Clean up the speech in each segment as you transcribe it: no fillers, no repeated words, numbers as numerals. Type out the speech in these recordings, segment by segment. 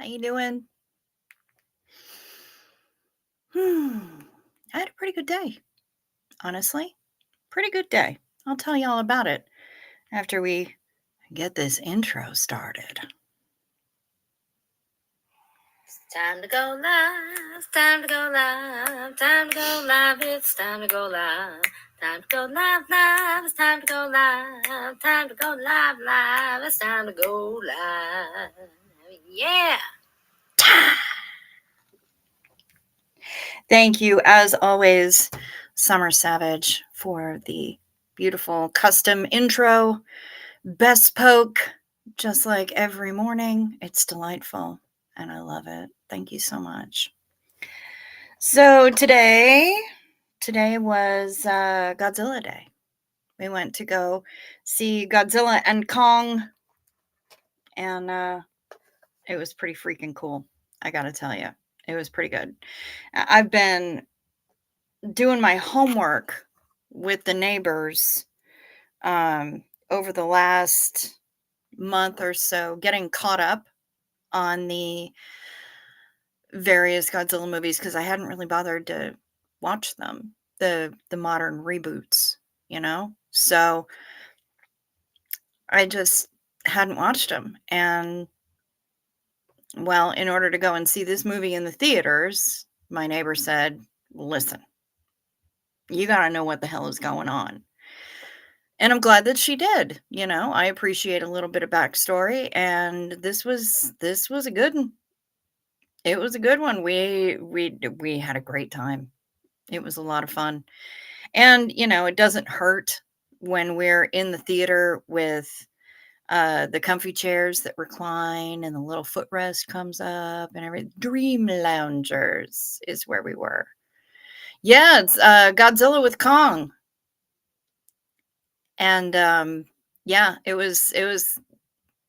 How you doing? Hmm. I had a pretty good day, honestly. Pretty good day. I'll tell you all about it after we get this intro started. It's time to go live. It's time to go live. Time to go live. It's time to go live. Time to go live. It's time to go live. Time to go live. It's time to go live. Yeah. Thank you, as always, Summer Savage, for the beautiful custom intro. Best poke, just like every morning. It's delightful, and I love it. Thank you so much. So today was Godzilla Day. We went to go see Godzilla and Kong, and it was pretty freaking cool. I gotta tell you, it was pretty good. I've been doing my homework with the neighbors over the last month or so, getting caught up on the various Godzilla movies because I hadn't really bothered to watch them, the modern reboots, you know? So I just hadn't watched them. And well, in order to go and see this movie in the theaters, my neighbor said, "Listen, you got to know what the hell is going on." And I'm glad that she did. I appreciate a little bit of backstory, and this was a good one. It was a good one. We had a great time. It was a lot of fun. And, it doesn't hurt when we're in the theater with the comfy chairs that recline and the little footrest comes up and everything. Dream Loungers is where we were. Yeah, it's Godzilla with Kong. And yeah, it was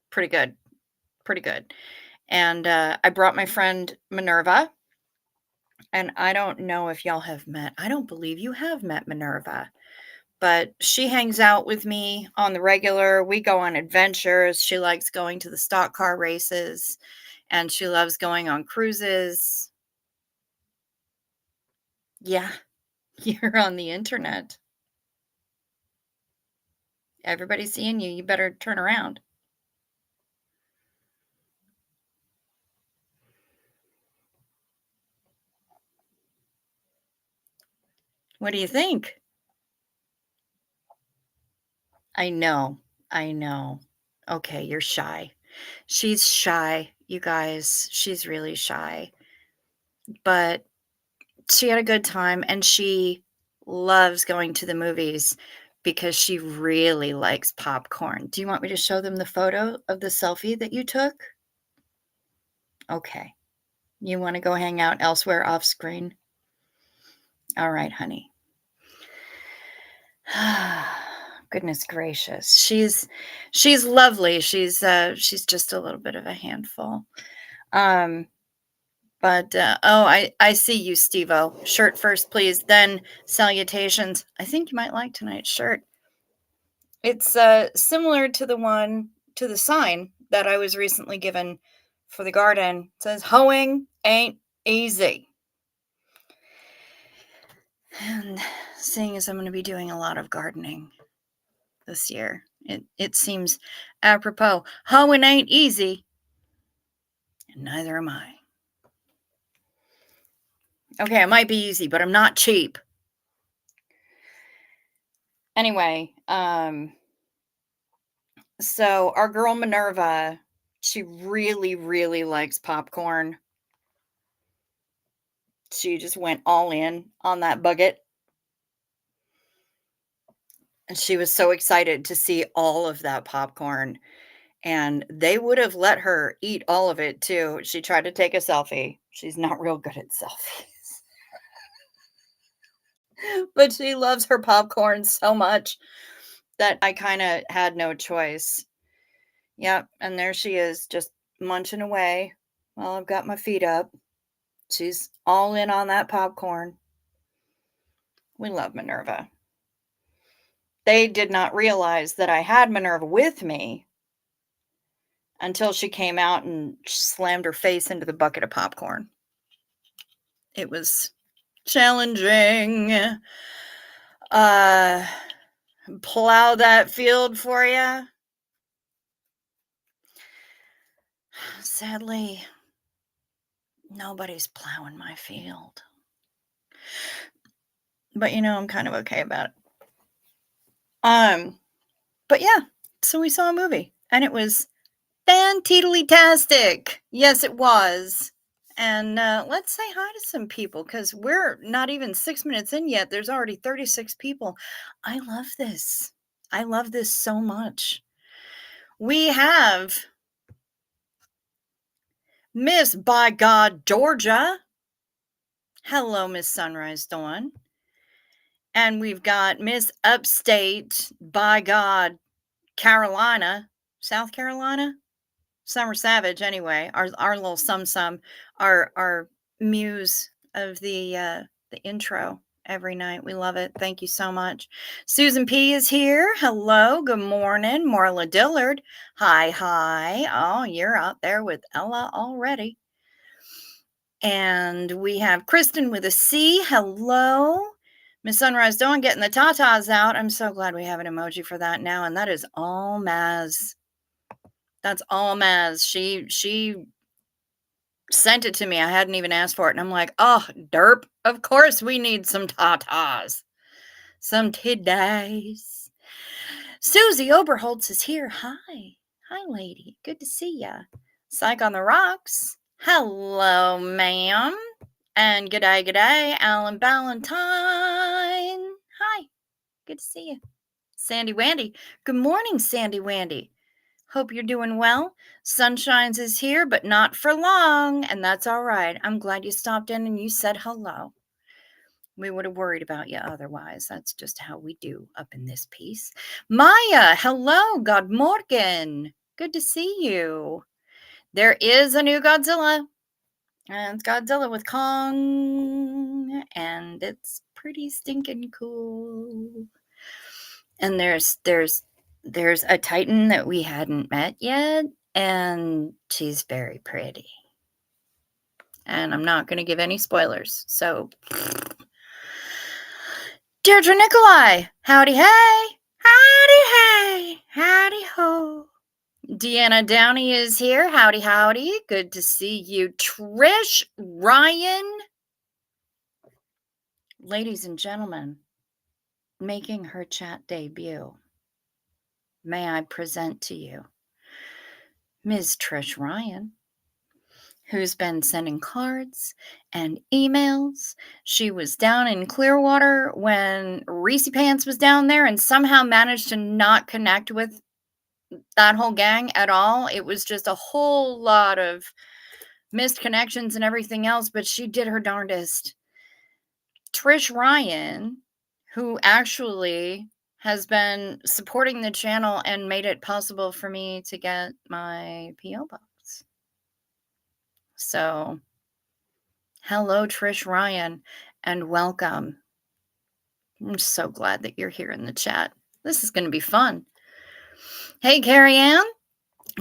pretty good. Pretty good. And I brought my friend Minerva. And I don't know if y'all have met. I don't believe you have met Minerva. But she hangs out with me on the regular. We go on adventures. She likes going to the stock car races, and she loves going on cruises. Yeah, you're on the internet. Everybody's seeing you. You better turn around. What do you think? I know. I know. Okay, you're shy. She's shy, you guys. She's really shy. But she had a good time, and she loves going to the movies because she really likes popcorn. Do you want me to show them the photo of the selfie that you took? Okay. You want to go hang out elsewhere off screen? All right, honey. Goodness gracious. She's lovely. She's just a little bit of a handful. But I see you, Steve-O. Shirt first, please, then salutations. I think you might like tonight's shirt. It's similar to the sign that I was recently given for the garden. It says, "Hoeing ain't easy." And seeing as I'm going to be doing a lot of gardening this year, it seems apropos. Hoeing ain't easy, and neither am I. Okay, it might be easy, but I'm not cheap. Anyway, so our girl Minerva, she really, really likes popcorn. She just went all in on that bucket. And she was so excited to see all of that popcorn. And they would have let her eat all of it too. She tried to take a selfie. She's not real good at selfies. But she loves her popcorn so much that I kind of had no choice. Yep, and there she is, just munching away while I've got my feet up. She's all in on that popcorn. We love Minerva. They did not realize that I had Minerva with me until she came out and slammed her face into the bucket of popcorn. It was challenging. Plow that field for you. Sadly, nobody's plowing my field. But I'm kind of okay about it. But yeah, so we saw a movie and it was fanteedly-tastic. Yes, it was. And let's say hi to some people because we're not even 6 minutes in yet. There's already 36 people. I love this. I love this so much. We have Miss By God Georgia. Hello, Miss Sunrise Dawn. And we've got Miss Upstate By God Carolina, South Carolina. Summer Savage, anyway, our little sum, our muse of the intro every night. We love it. Thank you so much. Susan P is here. Hello, good morning. Marla Dillard. Hi. Oh, you're out there with Ella already. And we have Kristen with a C. Hello. Miss Sunrise Dawn getting the tatas out. I'm so glad we have an emoji for that now, and that is all Maz. That's all Maz. She sent it to me. I hadn't even asked for it. And I'm like, oh, derp. Of course we need some tatas. Some tiddies. Susie Oberholtz is here. Hi. Hi, lady. Good to see ya. Psych on the Rocks. Hello, ma'am. And g'day, Alan Ballantyne. Hi. Good to see you. Sandy Wandy. Good morning, Sandy Wandy. Hope you're doing well. Sunshines is here, but not for long, and that's all right. I'm glad you stopped in and you said hello. We would have worried about you otherwise. That's just how we do up in this piece. Maya, hello. God morgen. Good to see you. There is a new Godzilla, and it's Godzilla with Kong, and it's pretty stinking cool. And there's a Titan that we hadn't met yet, and she's very pretty. And I'm not going to give any spoilers, so... Deirdre Nikolai! Howdy hey! Howdy hey! Howdy ho! Deanna Downey is here. Howdy. Good to see you. Trish Ryan. Ladies and gentlemen, making her chat debut. May I present to you Ms. Trish Ryan, who's been sending cards and emails. She was down in Clearwater when Reese Pants was down there and somehow managed to not connect with that whole gang at all. It was just a whole lot of missed connections and everything else, but she did her darndest. Trish Ryan, who actually has been supporting the channel and made it possible for me to get my P.O. box. So, hello, Trish Ryan, and welcome. I'm so glad that you're here in the chat. This is going to be fun. Hey, Carrie Ann.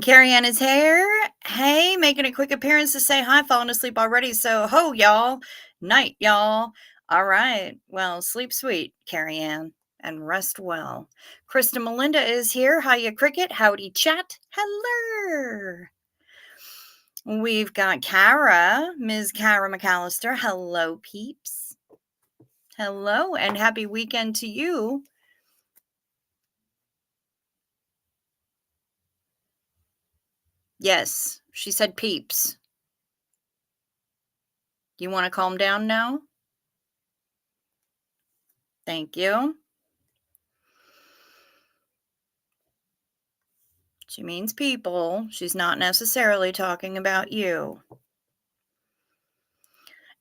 Carrie Ann is here. Hey, making a quick appearance to say hi. Falling asleep already. So, ho, y'all. Night, y'all. All right. Well, sleep sweet, Carrie Ann, and rest well. Krista Melinda is here. Hiya, Cricket. Howdy, chat. Hello. We've got Kara, Ms. Kara McAllister. Hello, peeps. Hello, and happy weekend to you. Yes, she said peeps. You want to calm down now? Thank you. She means people. She's not necessarily talking about you.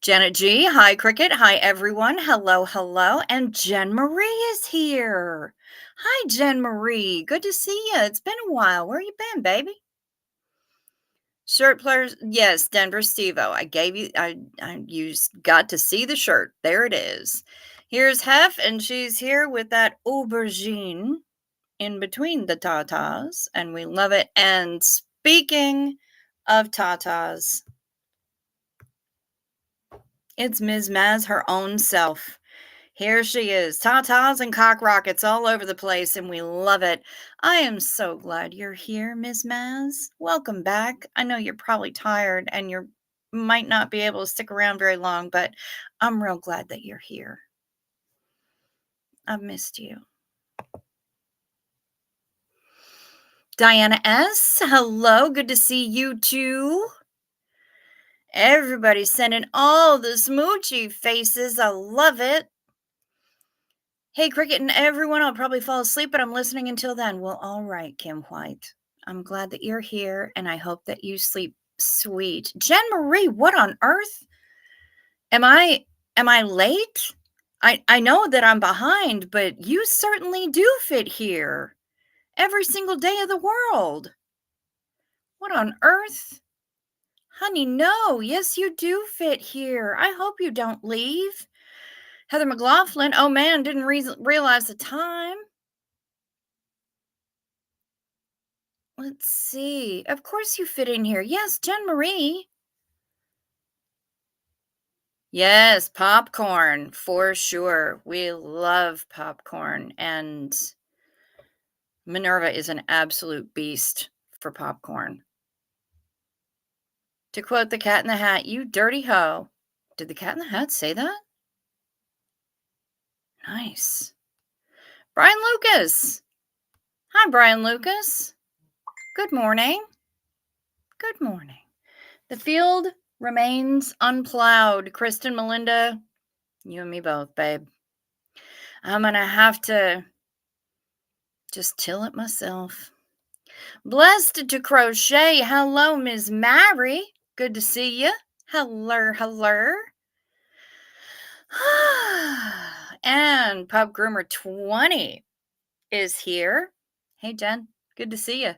Janet G. Hi, Cricket. Hi, everyone. Hello. And Jen Marie is here. Hi, Jen Marie. Good to see you. It's been a while. Where you been, baby? Shirt players. Yes, Denver Steve-O. I gave you, you got to see the shirt. There it is. Here's Hef, and she's here with that aubergine in between the tatas, and we love it. And Speaking of tatas, it's Ms. Maz, her own self. Here she is, tatas and cock rockets all over the place, and we love it. I am so glad you're here, Ms. Maz. Welcome back. I know you're probably tired and you might not be able to stick around very long, but I'm real glad that you're here. I've missed you. Diana S., hello. Good to see you too. Everybody's sending all the smoochy faces. I love it. Hey, Cricket and everyone, I'll probably fall asleep, but I'm listening until then. Well, all right, Kim White. I'm glad that you're here, and I hope that you sleep sweet. Jen Marie, what on earth? Am I late? I know that I'm behind, but you certainly do fit here. Every single day of the world. What on earth? Honey, no. Yes, you do fit here. I hope you don't leave. Heather McLaughlin, oh man, didn't realize the time. Let's see. Of course you fit in here. Yes, Jen Marie. Yes, popcorn for sure. We love popcorn, and Minerva is an absolute beast for popcorn. To quote the Cat in the Hat, you dirty hoe. Did the Cat in the Hat say that? Nice. Brian Lucas. Hi, Brian Lucas. Good morning. Good morning. The field remains unplowed. Kristen, Melinda, you and me both, babe. I'm going to have to just till it myself. Blessed to crochet. Hello, Ms. Mary. Good to see you. Hello, hello. And Pub Groomer 20 is here. Hey, Jen. Good to see you.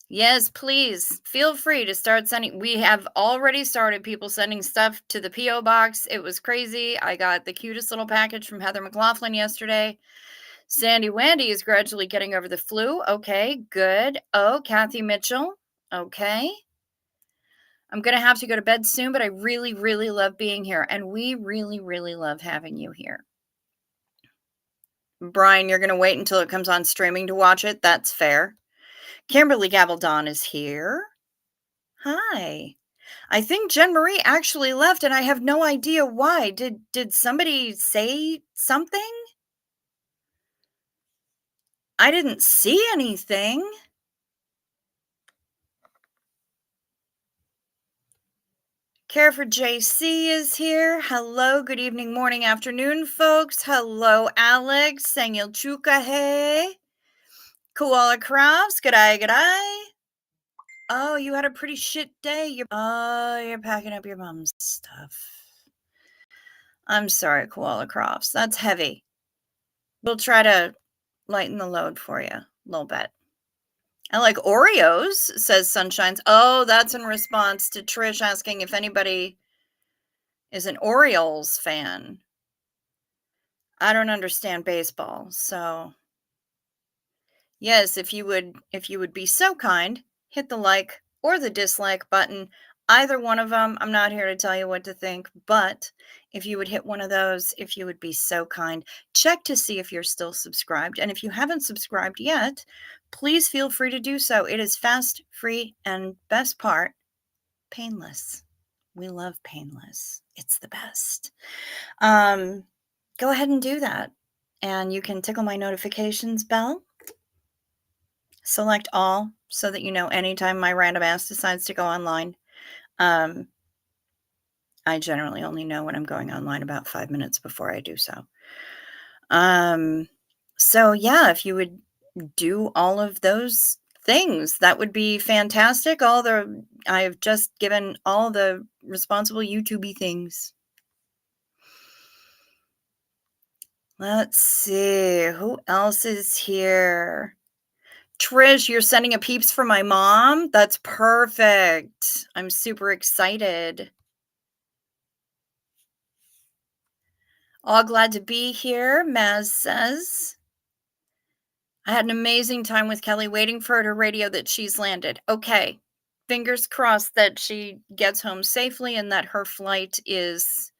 Yes, please feel free to start sending. We have already started people sending stuff to the P.O. box. It was crazy. I got the cutest little package from Heather McLaughlin yesterday. Sandy Wandy is gradually getting over the flu. Okay, good. Oh, Kathy Mitchell. Okay. I'm going to have to go to bed soon, but I really, really love being here. And we really, really love having you here. Brian, you're going to wait until it comes on streaming to watch it. That's fair. Kimberly Gabaldon is here. Hi. I think Jen Marie actually left, and I have no idea why. Did somebody say something? I didn't see anything. Care for JC is here. Hello, good evening, morning, afternoon, folks. Hello, Alex. Sangil Chuka, hey. Koala Crafts, g'day, g'day. Oh, you had a pretty shit day. You're packing up your mom's stuff. I'm sorry, Koala Crafts. That's heavy. We'll try to lighten the load for you a little bit. I like Oreos, says Sunshines. Oh, that's in response to Trish asking if anybody is an Orioles fan. I don't understand baseball, so yes, if you would be so kind, hit the like or the dislike button. Either one of them. I'm not here to tell you what to think, but if you would hit one of those, if you would be so kind, check to see if you're still subscribed. And if you haven't subscribed yet, please feel free to do so. It is fast, free, and best part, painless. We love painless. It's the best. Go ahead and do that. And you can tickle my notifications bell. Select all so that you know anytime my random ass decides to go online. I generally only know when I'm going online about 5 minutes before I do so. So yeah, if you would do all of those things, that would be fantastic. I've just given all the responsible YouTubey things. Let's see, who else is here? Trish, you're sending a peeps for my mom? That's perfect. I'm super excited. All glad to be here, Maz says. I had an amazing time with Kelly waiting for her to radio that she's landed. Okay. Fingers crossed that she gets home safely and that her flight is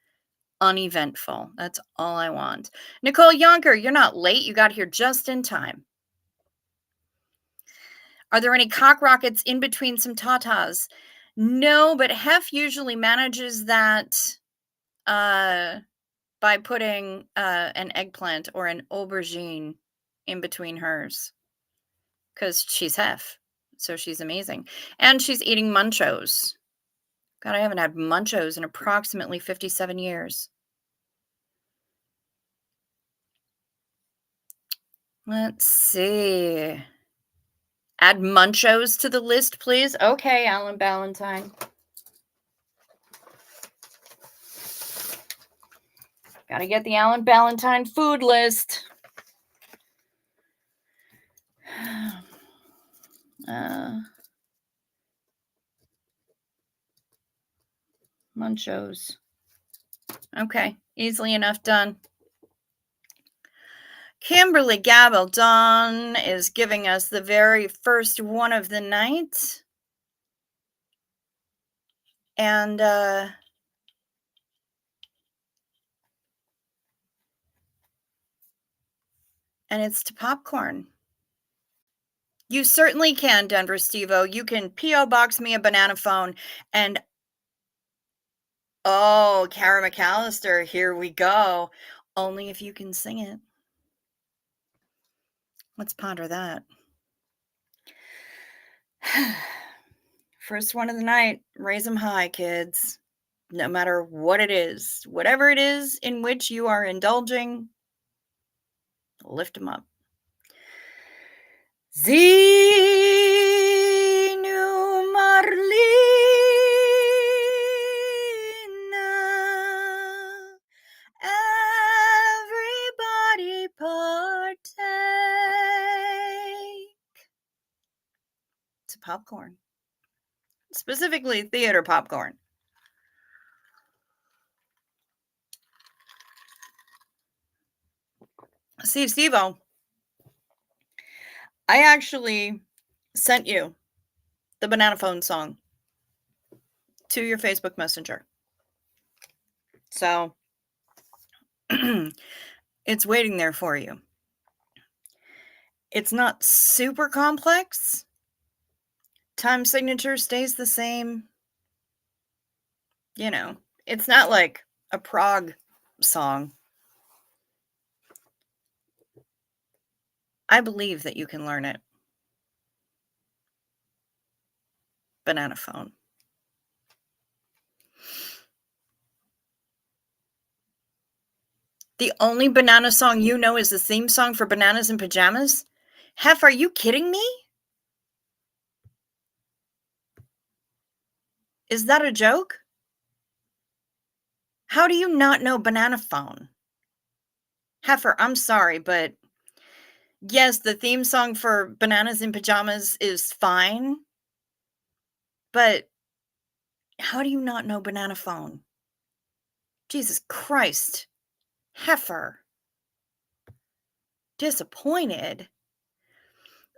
uneventful. That's all I want. Nicole Yonker, you're not late. You got here just in time. Are there any cock rockets in between some tatas? No, but Hef usually manages that by putting an eggplant or an aubergine in between hers because she's Hef. So she's amazing. And she's eating munchos. God, I haven't had munchos in approximately 57 years. Let's see. Add munchos to the list, please. Okay, Alan Ballantyne. Gotta get the Alan Ballantyne food list. Munchos. Okay, easily enough done. Kimberly Gabaldon is giving us the very first one of the night. And it's to popcorn. You certainly can, Denver Steve-O. You can P.O. Box me a banana phone and oh, Kara McAllister, here we go. Only if you can sing it. Let's ponder that. First one of the night, raise them high, kids. No matter what it is, whatever it is in which you are indulging, lift them up. Zinu Marlina, everybody partake. To popcorn. Specifically theater popcorn. Steve-O, I actually sent you the banana phone song to your Facebook Messenger. So it's waiting there for you. It's not super complex. Time signature stays the same. You know, it's not like a prog song. I believe that you can learn it. Banana phone. The only banana song you know is the theme song for Bananas in Pajamas? Hef, are you kidding me? Is that a joke? How do you not know Banana Phone? Heifer, I'm sorry, but yes, the theme song for Bananas in Pajamas is fine. But how do you not know Banana Phone? Jesus Christ. Heifer. Disappointed.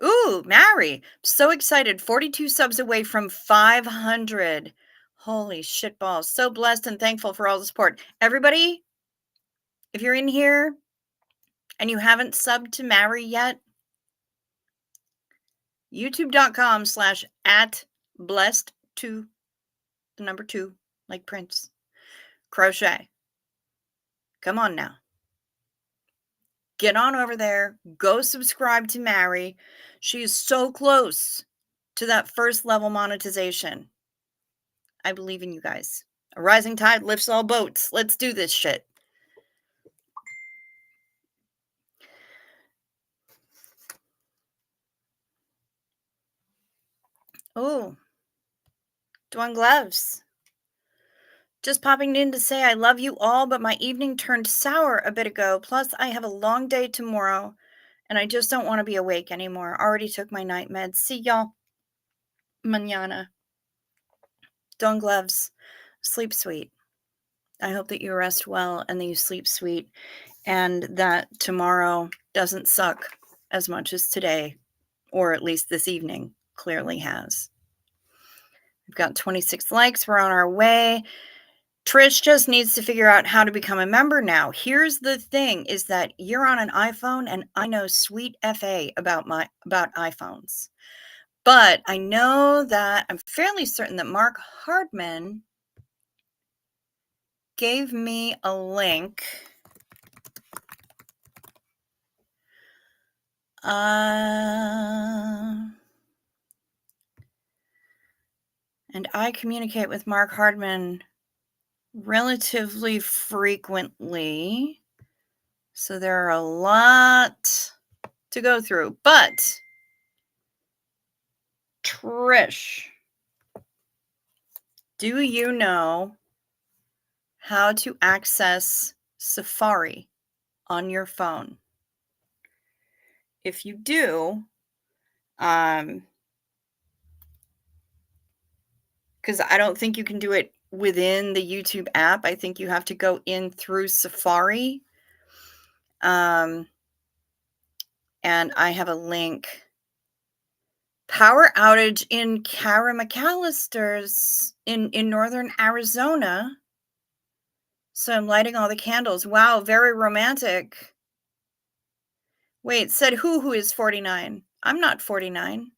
Ooh, Mary. So excited. 42 subs away from 500. Holy shitballs. So blessed and thankful for all the support. Everybody, if you're in here and you haven't subbed to Mary yet, youtube.com/@blessed2, the number 2, like Prince, crochet. Come on now. Get on over there. Go subscribe to Mary. She is so close to that first level monetization. I believe in you guys. A rising tide lifts all boats. Let's do this shit. Oh, Dwan Gloves. Just popping in to say I love you all, but my evening turned sour a bit ago. Plus, I have a long day tomorrow, and I just don't want to be awake anymore. Already took my night meds. See y'all mañana. Dwan Gloves. Sleep sweet. I hope that you rest well and that you sleep sweet and that tomorrow doesn't suck as much as today, or at least this evening, clearly has. We've got 26 likes. We're on our way. Trish just needs to figure out how to become a member now. Here's the thing is that you're on an iPhone and I know sweet FA about iPhones. But I know that I'm fairly certain that Mark Hardman gave me a link. And I communicate with Mark Hardman relatively frequently. So there are a lot to go through. But Trish, do you know how to access Safari on your phone? If you do, because I don't think you can do it within the YouTube app. I think you have to go in through Safari. And I have a link. Power outage in Kara McAllister's in northern Arizona. So I'm lighting all the candles. Wow, very romantic. Wait, said who is 49? I'm not 49.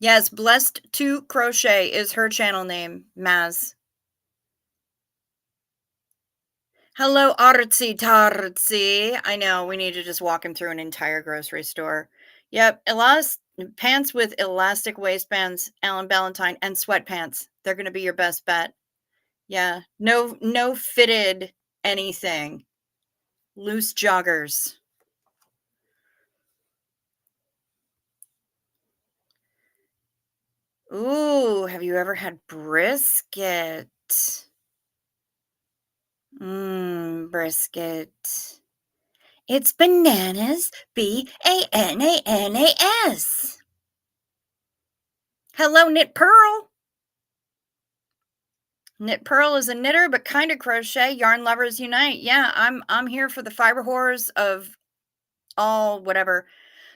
Yes, Blessed to Crochet is her channel name, Maz. Hello, Artsy Tartsy. I know, we need to just walk him through an entire grocery store. Yep, pants with elastic waistbands, Alan Ballantyne, and sweatpants. They're going to be your best bet. Yeah, no fitted anything. Loose joggers. Ooh, have you ever had brisket? Brisket. It's bananas, Bananas. Hello, Knit Pearl. Knit Pearl is a knitter, but kind of crochet. Yarn lovers unite. Yeah, I'm here for the fiber horrors of all whatever.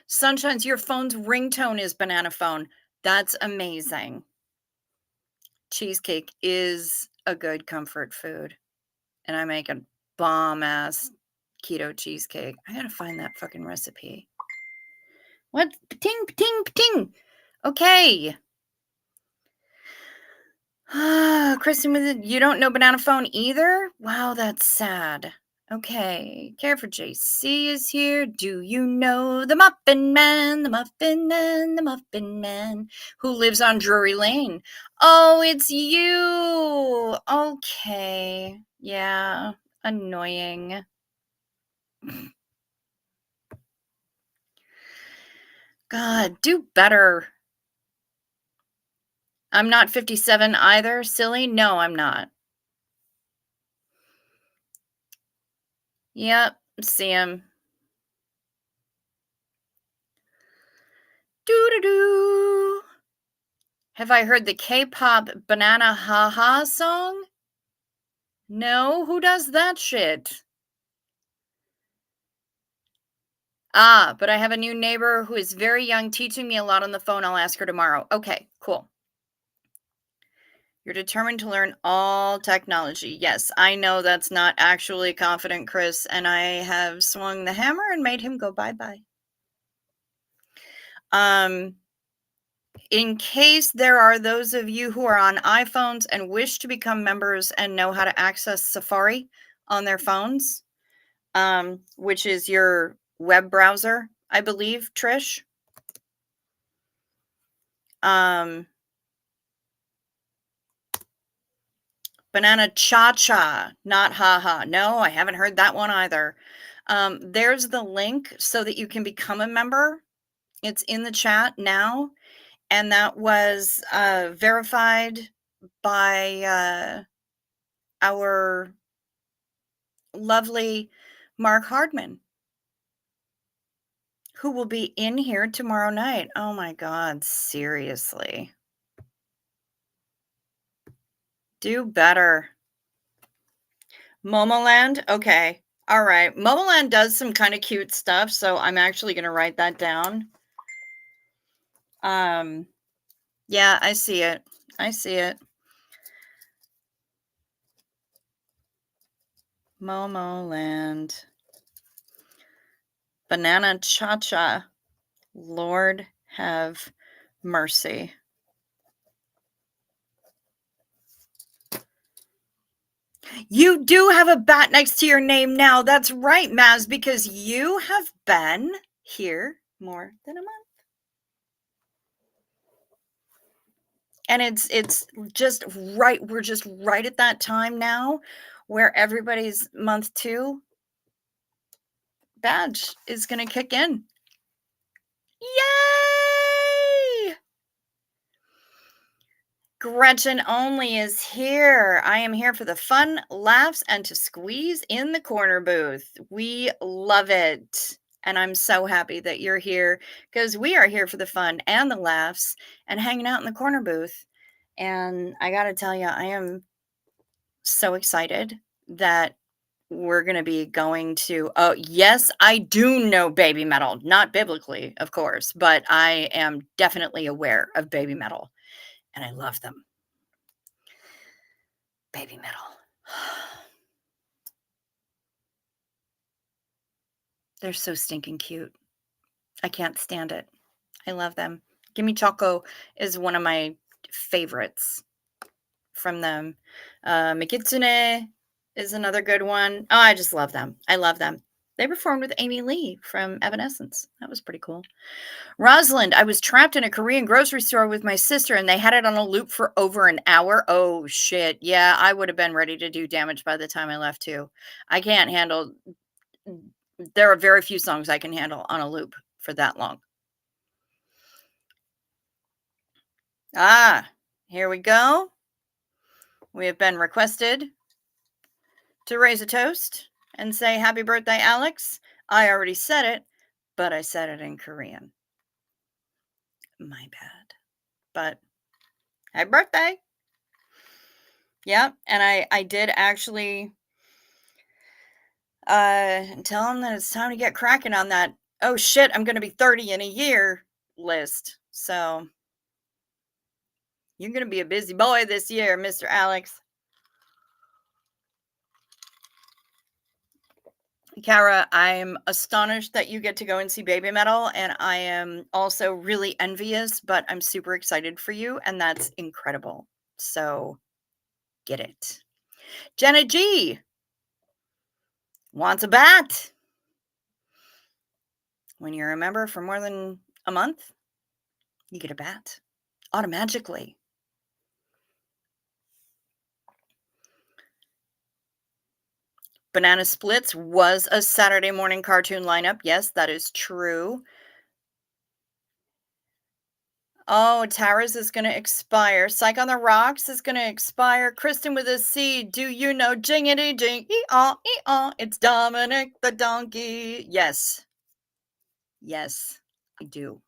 Sunshine's your phone's ringtone is banana phone. That's amazing. Cheesecake is a good comfort food. And I make a bomb-ass keto cheesecake. I gotta find that fucking recipe. What? Ting, ting, ting. Okay. Kristen, you don't know banana phone either? Wow, that's sad. Okay. Care for JC is here. Do you know the Muffin Man, the Muffin Man, the Muffin Man, who lives on Drury Lane? Oh, it's you. Okay. Yeah. Annoying. God, do better. I'm not 57 either, silly. No, I'm not. Yep, see him. Doo-doo-doo. Have I heard the K-pop Banana Ha-Ha song? No, who does that shit? Ah, but I have a new neighbor who is very young teaching me a lot on the phone. I'll ask her tomorrow. Okay, cool. You're determined to learn all technology. Yes, I know that's not actually confident, Chris, and I have swung the hammer and made him go bye-bye. In case there are those of you who are on iPhones and wish to become members and know how to access Safari on their phones, which is your web browser, I believe, Trish. Banana Cha-Cha, not Ha-Ha. No, I haven't heard that one either. There's the link so that you can become a member. It's in the chat now. And that was verified by our lovely Mark Hardman, who will be in here tomorrow night. Oh my God, seriously. Do better. Momoland? Okay. All right. Momoland does some kind of cute stuff, so I'm actually going to write that down. Yeah, I see it. I see it. Momoland. Banana Cha-Cha. Lord have mercy. You do have a bat next to your name now. That's right, Maz, because you have been here more than a month. And it's just right. We're just right at that time now where everybody's month 2 badge is going to kick in. Yay! Gretchen Only is here. I am here for the fun, laughs, and to squeeze in the corner booth. We love it. And I'm so happy that you're here because we are here for the fun and the laughs and hanging out in the corner booth. And I got to tell you, I am so excited that we're going to be going to. Oh, yes, I do know baby metal, not biblically, of course, but I am definitely aware of baby metal and I love them. Baby metal. They're so stinking cute. I can't stand it. I love them. Gimme Choco is one of my favorites from them. Mikitsune is another good one. Oh, I just love them. I love them. They performed with Amy Lee from Evanescence. That was pretty cool. Rosalind, I was trapped in a Korean grocery store with my sister and they had it on a loop for over an hour. Oh, shit. Yeah, I would have been ready to do damage by the time I left, too. I can't handle. There are very few songs I can handle on a loop for that long. Ah, here we go. We have been requested to raise a toast and say happy birthday, Alex. I already said it, but I said it in Korean. My bad. But happy birthday. Yeah, and I did actually tell him that it's time to get cracking on that. Oh shit, I'm going to be 30 in a year list. So you're going to be a busy boy this year, Mr. Alex. Kara, I'm astonished that you get to go and see baby metal, and I am also really envious, but I'm super excited for you, and that's incredible. So get it. Jenna G wants a bat. When you're a member for more than a month, you get a bat automatically. Banana Splits was a Saturday morning cartoon lineup. Yes, that is true. Oh, Tara's is going to expire. Psych on the Rocks is going to expire. Kristen with a C. Do you know Jingity Jing? It's Dominic the Donkey. Yes. Yes, I do.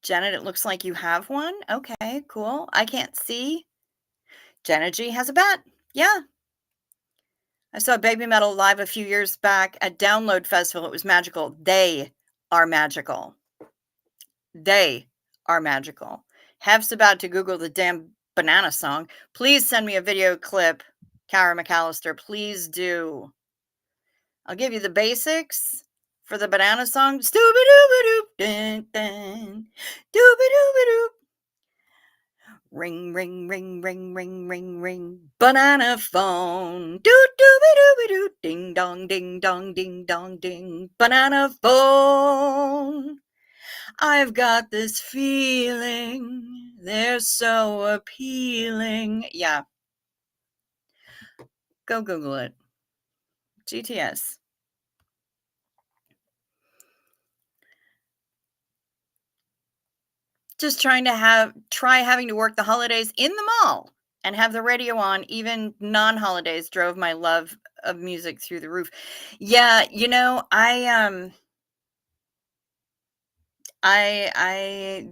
Janet, it looks like you have one. Okay, cool. I can't see. Janet G has a bat. Yeah. I saw Baby Metal live a few years back at Download Festival. It was magical. They are magical. They are magical. Hef's about to Google the damn banana song. Please send me a video clip, Kara McAllister. Please do. I'll give you the basics for the banana song. Stooby-dooby-doop, dun, dun. Dooby-dooby-doop. Ring, ring, ring, ring, ring, ring, ring. Banana phone. Doo-dooby-dooby-doo. Ding dong, ding dong, ding dong, ding. Banana phone. I've got this feeling. They're so appealing. Yeah. Go Google it. GTS. Just trying to try having to work the holidays in the mall and have the radio on. Even non-holidays drove my love of music through the roof. Yeah, you know, I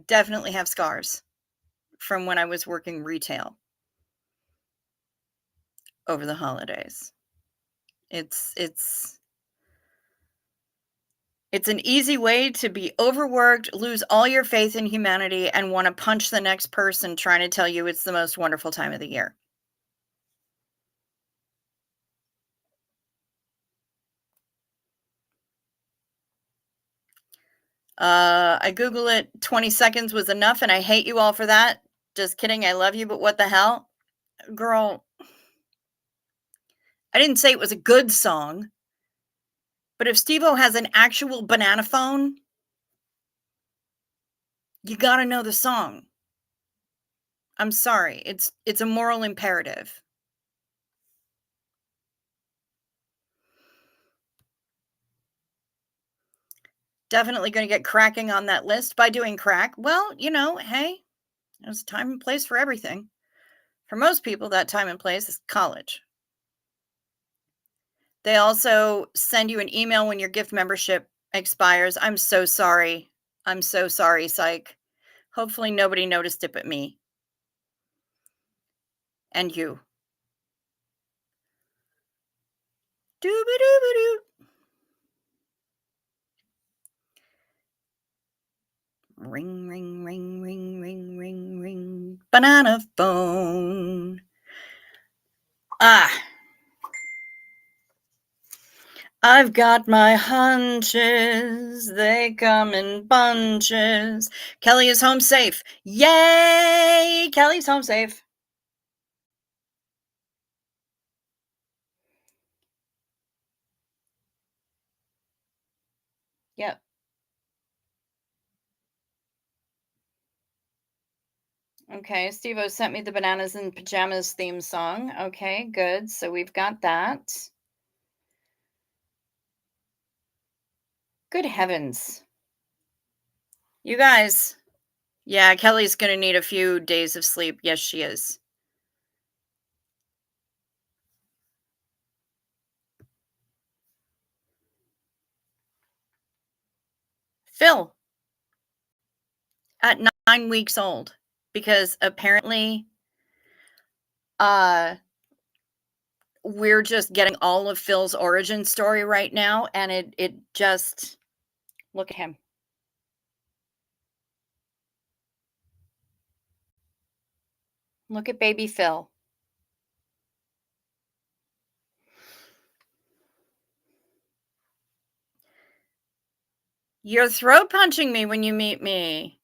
definitely have scars from when I was working retail. over the holidays. It's it's an easy way to be overworked, lose all your faith in humanity, and wanna punch the next person trying to tell you it's the most wonderful time of the year. I Google it, 20 seconds was enough, and I hate you all for that. Just kidding, I love you, but what the hell? Girl, I didn't say it was a good song, but if Steve-O has an actual banana phone, you gotta know the song. I'm sorry, it's a moral imperative. Definitely gonna get cracking on that list by doing crack. Well, hey, there's a time and place for everything. For most people, that time and place is college. They also send you an email when your gift membership expires. I'm so sorry. I'm so sorry, psych. Hopefully nobody noticed it but me and you. Doo-ba-doo-ba-doo. Ring, ring, ring, ring, ring, ring, ring. Banana phone. Ah, I've got my hunches. They come in bunches. Kelly is home safe. Yay! Kelly's home safe. Yep. Okay, Steve-O sent me the Bananas in Pajamas theme song. Okay, good. So we've got that. Good heavens. You guys. Yeah, Kelly's going to need a few days of sleep. Yes, she is. Phil, at 9 weeks old, because apparently uh we're just getting all of Phil's origin story right now, and it just look at him. Look at baby Phil. You're throat punching me when you meet me.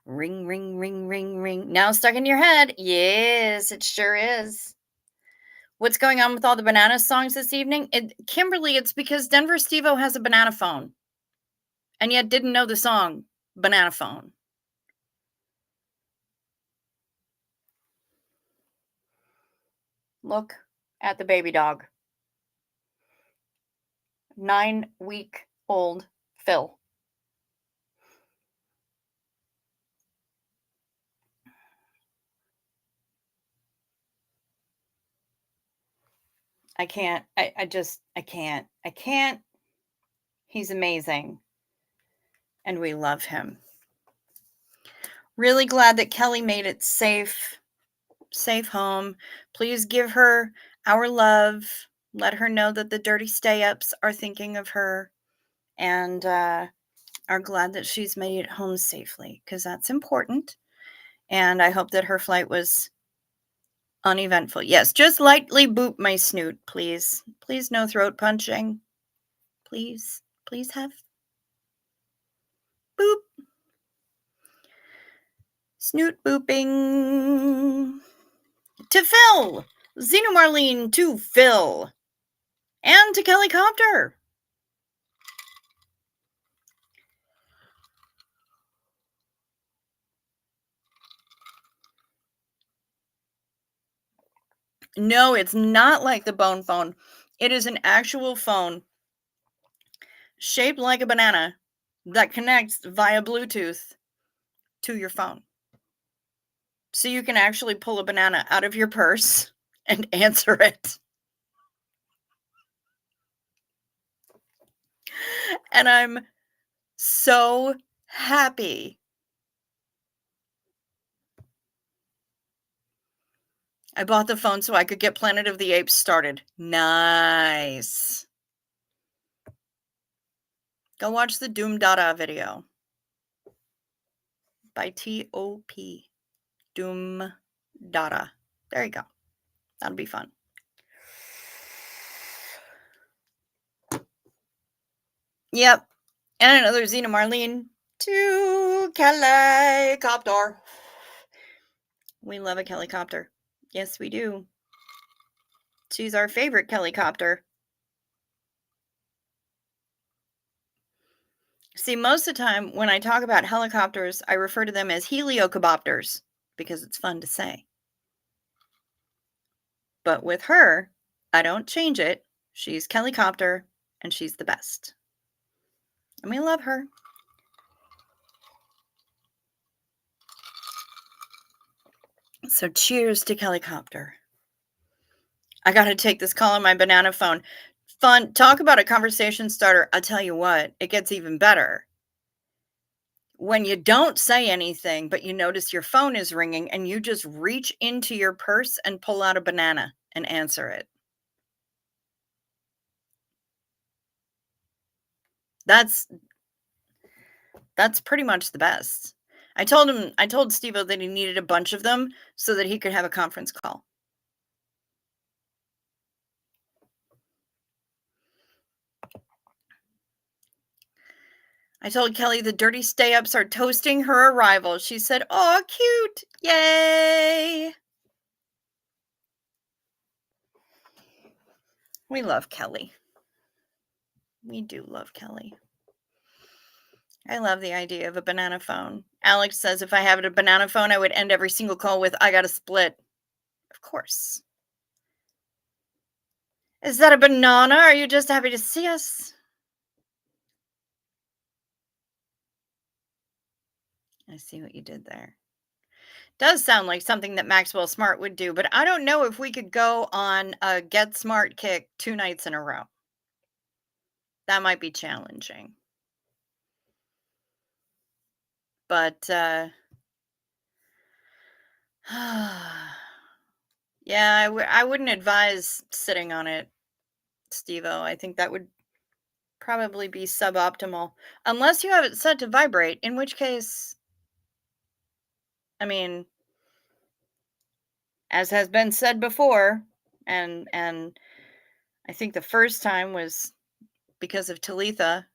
Ring, ring, ring, ring, ring. Now stuck in your head. Yes, it sure is. What's going on with all the banana songs this evening? Kimberly, it's because Denver Steve-O has a banana phone and yet didn't know the song Banana Phone. Look at the baby dog. 9-week-old Phil. I can't. I can't. I can't. He's amazing. And we love him. Really glad that Kelly made it safe home. Please give her our love. Let her know that the dirty stay-ups are thinking of her and are glad that she's made it home safely, because that's important. And I hope that her flight was uneventful. Yes, just lightly boop my snoot, please. Please, no throat punching. Please. Please have. Boop. Snoot booping. To Phil. Xena Marlene to Phil. And to Kelly Copter. No, it's not like the bone phone. It is an actual phone shaped like a banana that connects via Bluetooth to your phone. So you can actually pull a banana out of your purse and answer it. And I'm so happy. I bought the phone so I could get Planet of the Apes started. Nice. Go watch the Doom Dada video by T.O.P. Doom Dada. There you go. That'll be fun. Yep. And another Xena Marlene to Helicopter. We love a helicopter. Yes, we do. She's our favorite helicopter. See, most of the time when I talk about helicopters, I refer to them as heliocopters because it's fun to say. But with her, I don't change it. She's Kellycopter, and she's the best. And we love her. So cheers to Kellycopter. I got to take this call on my banana phone. Fun. Talk about a conversation starter. I'll tell you what, it gets even better. When you don't say anything, but you notice your phone is ringing and you just reach into your purse and pull out a banana and answer it. That's pretty much the best. I told Steve-O that he needed a bunch of them so that he could have a conference call. I told Kelly the dirty stay-ups are toasting her arrival. She said, "Oh, cute. Yay." We love Kelly. We do love Kelly. I love the idea of a banana phone. Alex says if I had a banana phone, I would end every single call with, "I got a split." Of course. Is that a banana? Are you just happy to see us? I see what you did there. Does sound like something that Maxwell Smart would do, but I don't know if we could go on a Get Smart kick 2 nights in a row. That might be challenging. But, yeah, I wouldn't advise sitting on it, Steve-O. I think that would probably be suboptimal. Unless you have it set to vibrate, in which case, I mean, as has been said before, and I think the first time was because of Talitha,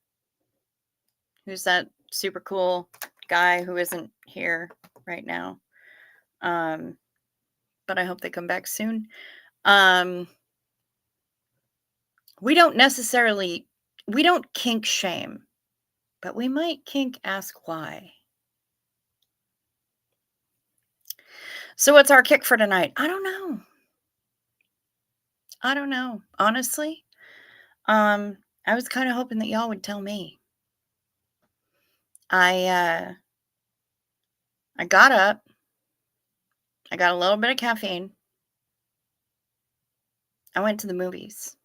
who's that super cool guy who isn't here right now. But I hope they come back soon. We don't kink shame, but we might kink ask why. So what's our kick for tonight? I don't know. Honestly, I was kind of hoping that y'all would tell me. I got up. I got a little bit of caffeine. I went to the movies.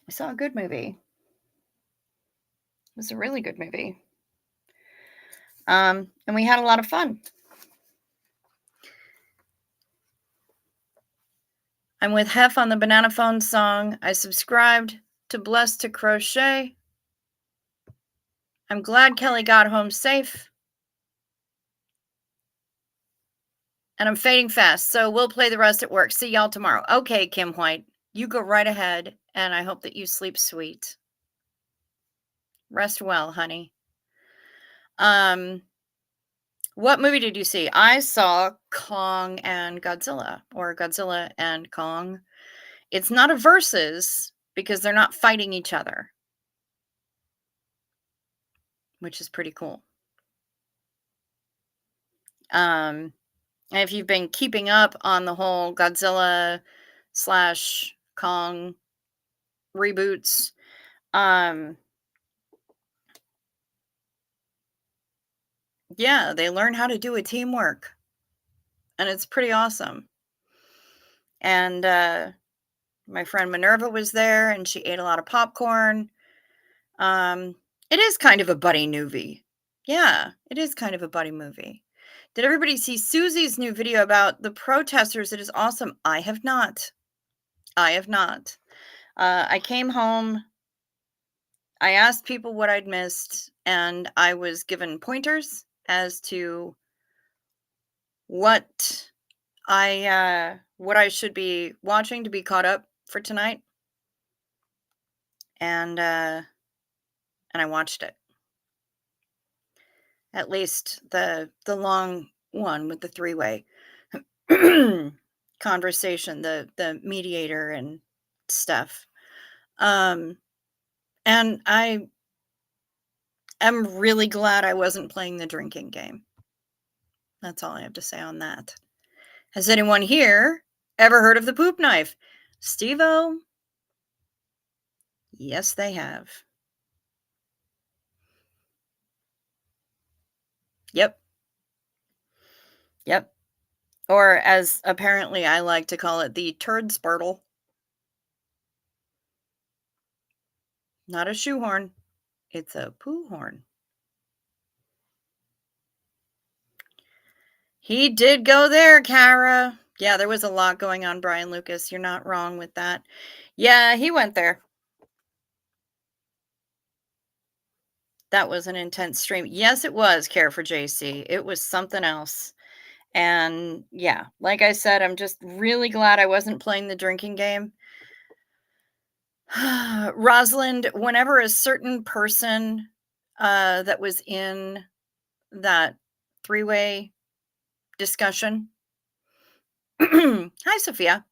I saw a good movie. It was a really good movie. And we had a lot of fun. I'm with Hef on the Banana Phone song. I subscribed to Blessed to Crochet. I'm glad Kelly got home safe. And I'm fading fast, so we'll play the rest at work. See y'all tomorrow. Okay, Kim White, you go right ahead, and I hope that you sleep sweet. Rest well, honey. What movie did you see? I saw Kong and Godzilla, or Godzilla and Kong. It's not a versus because they're not fighting each other, which is pretty cool. If you've been keeping up on the whole Godzilla / Kong reboots, yeah, they learn how to do a teamwork, and it's pretty awesome. And my friend Minerva was there, and she ate a lot of popcorn. It is kind of a buddy movie. Yeah, it is kind of a buddy movie. Did everybody see Susie's new video about the protesters? It is awesome. I have not. I have not. I came home. I asked people what I'd missed, and I was given pointers as to what I should be watching to be caught up for tonight, and I watched it. At least the long one with the three-way conversation, the mediator and stuff. And I am really glad I wasn't playing the drinking game. That's all I have to say on that. Has anyone here ever heard of the poop knife? Steve-O? Yes, they have. Yep. Yep. Or as apparently I like to call it, the turd spurtle. Not a shoehorn. It's a poo horn. He did go there, Kara. Yeah, there was a lot going on, Brian Lucas. You're not wrong with that. Yeah, he went there. That was an intense stream. Yes, it was, Care for JC. It was something else. And yeah, like I said, I'm just really glad I wasn't playing the drinking game. Rosalind, whenever a certain person that was in that three-way discussion. Hi, Sophia.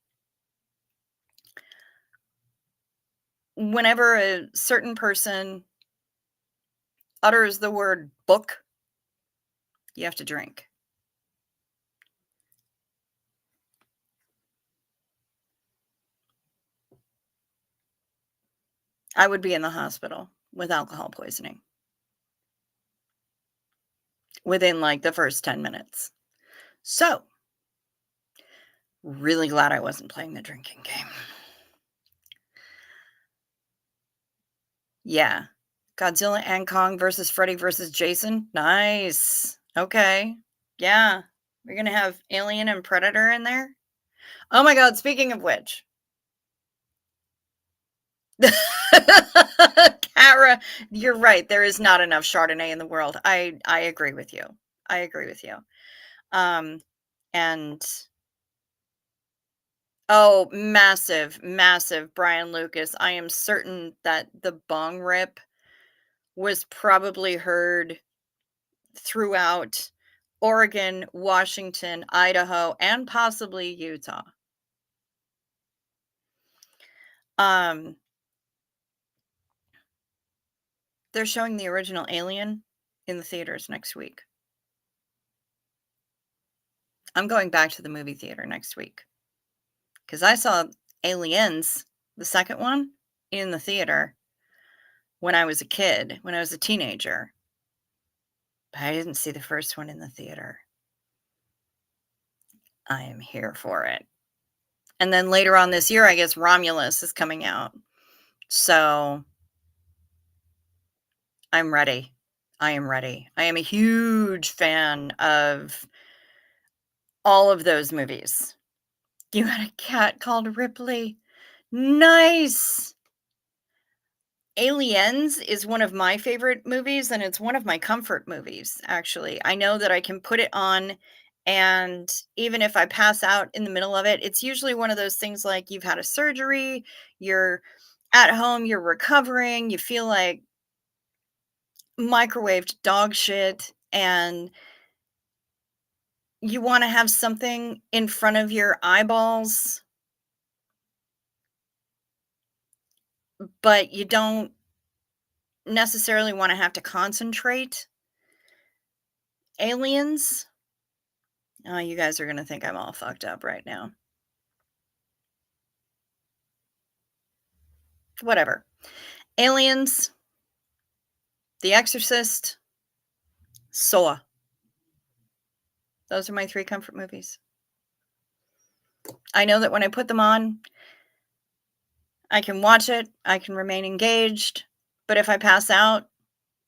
Whenever a certain person utters the word book, you have to drink. I would be in the hospital with alcohol poisoning within like the first 10 minutes. So, really glad I wasn't playing the drinking game. Yeah. Godzilla and Kong versus Freddy versus Jason. Nice. Okay. Yeah. We're going to have Alien and Predator in there. Oh my God. Speaking of which, Kara, you're right. There is not enough Chardonnay in the world. I agree with you. I agree with you. And oh, massive, massive Brian Lucas. I am certain that the bong rip was probably heard throughout Oregon, Washington, Idaho, and possibly Utah. They're showing the original Alien in the theaters next week. I'm going back to the movie theater next week because I saw Aliens, the second one, in the theater when I was a kid, when I was a teenager. But I didn't see the first one in the theater. I am here for it. And then later on this year, I guess Romulus is coming out. So I'm ready. I am ready. I am a huge fan of all of those movies. You had a cat called Ripley. Nice. Aliens is one of my favorite movies, and it's one of my comfort movies, actually. I know that I can put it on, and even if I pass out in the middle of it, it's usually one of those things like you've had a surgery, you're at home, you're recovering, you feel like microwaved dog shit, and you want to have something in front of your eyeballs, but you don't necessarily want to have to concentrate. Aliens. Oh, you guys are going to think I'm all fucked up right now. Whatever. Aliens, The Exorcist, Saw. Those are my 3 comfort movies. I know that when I put them on, I can watch it, I can remain engaged, but if I pass out,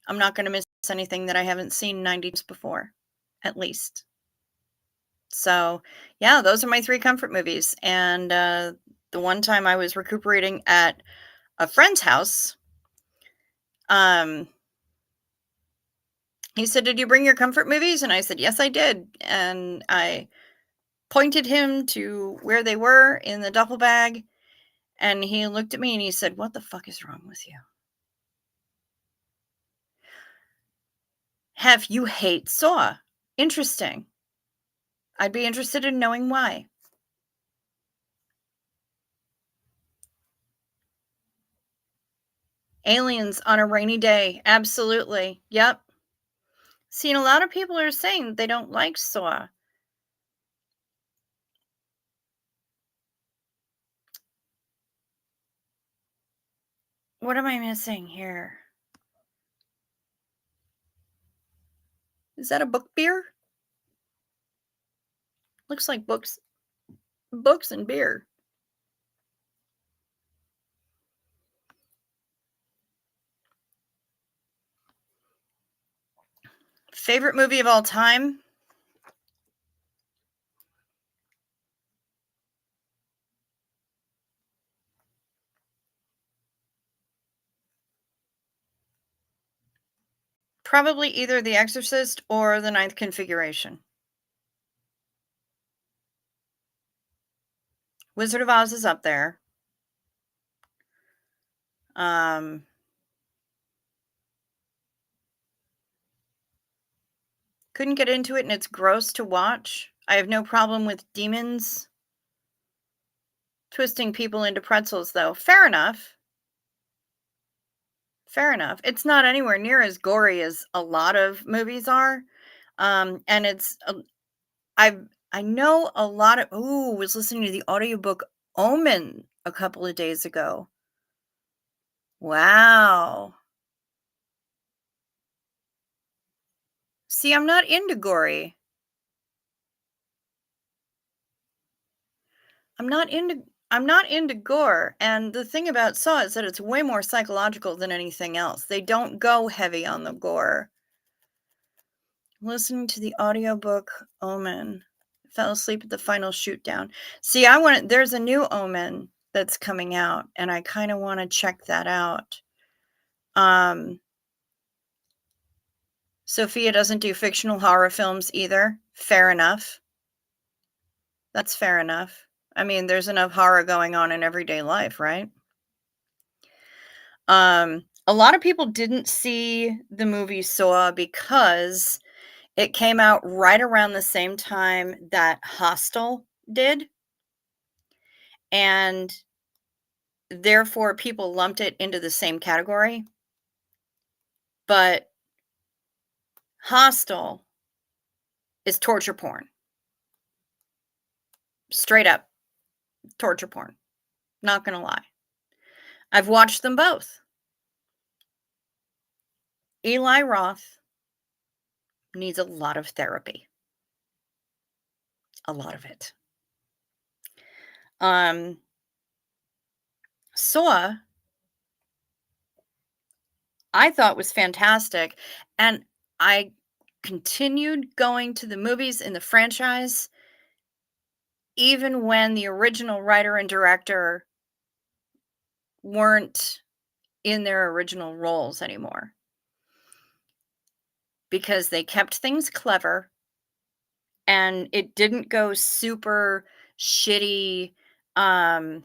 I'm not going to miss anything that I haven't seen 90 times before, at least. So, yeah, those are my 3 comfort movies, and, the one time I was recuperating at a friend's house, um, he said, "Did you bring your comfort movies?" And I said, "Yes, I did," and I pointed him to where they were in the duffel bag, and he looked at me and he said, "What the fuck is wrong with you? Have you hate Saw? Interesting. I'd be interested in knowing why." Aliens on a rainy day, absolutely, yep. See, and a lot of people are saying they don't like Saw. What am I missing here? Is that a book beer? Looks like books and beer. Favorite movie of all time? Probably either The Exorcist or The Ninth Configuration. Wizard of Oz is up there. Um, couldn't get into it and it's gross to watch. I have no problem with demons twisting people into pretzels, though. Fair enough. Fair enough. It's not anywhere near as gory as a lot of movies are. And it's I've I know a lot of ooh, was listening to the audiobook Omen a couple of days ago. Wow. See, I'm not into gory. I'm not into gore, and the thing about Saw is that it's way more psychological than anything else. They don't go heavy on the gore. Listening to the audiobook Omen. Fell asleep at the final shoot down. See, there's a new Omen that's coming out, and I kinda wanna check that out. Um, Sophia doesn't do fictional horror films either. Fair enough. That's fair enough. I mean, there's enough horror going on in everyday life, right? A lot of people didn't see the movie Saw because it came out right around the same time that Hostel did, and therefore people lumped it into the same category. But Hostel is torture porn. Straight up torture porn. Not gonna lie. I've watched them both. Eli Roth needs a lot of therapy. A lot of it. Um, Saw, I thought was fantastic, and I continued going to the movies in the franchise even when the original writer and director weren't in their original roles anymore because they kept things clever and it didn't go super shitty um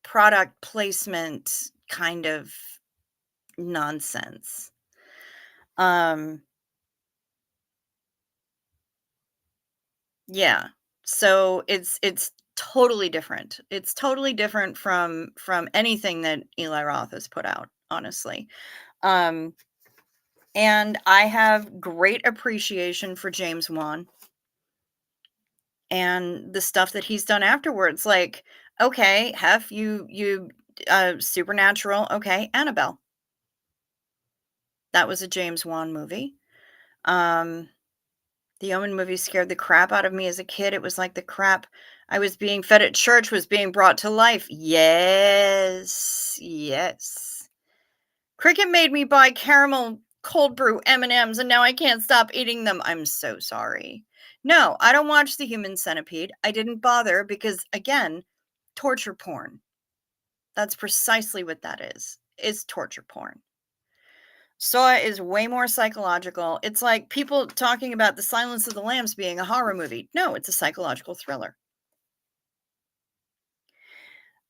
product placement kind of nonsense. Um yeah. So it's totally different. It's totally different from anything that Eli Roth has put out, honestly. Um and I have great appreciation for James Wan and the stuff that he's done afterwards. Like, okay, Hef, you Supernatural, okay, Annabelle. That was a James Wan movie. Um, the Omen movie scared the crap out of me as a kid. It was like the crap I was being fed at church was being brought to life. Yes, yes. Cricket made me buy caramel cold brew M&Ms and now I can't stop eating them. I'm so sorry. No, I don't watch The Human Centipede. I didn't bother because, again, torture porn. That's precisely what that is torture porn. Saw is way more psychological. It's like people talking about The Silence of the Lambs being a horror movie. No, it's a psychological thriller.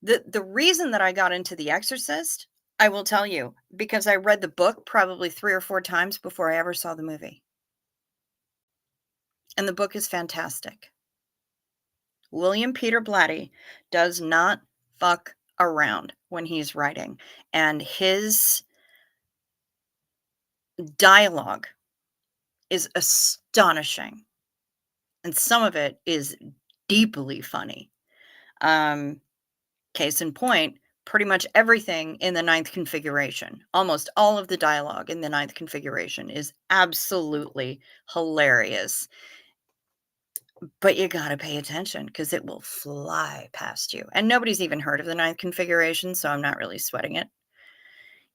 The reason that I got into The Exorcist, I will tell you, because I read the book probably 3 or 4 times before I ever saw the movie. And the book is fantastic. William Peter Blatty does not fuck around when he's writing, and his dialogue is astonishing, and some of it is deeply funny. Case in point, pretty much everything in the ninth configuration, almost all of the dialogue in the ninth configuration is absolutely hilarious. But you gotta pay attention because it will fly past you. And nobody's even heard of the ninth configuration, so I'm not really sweating it.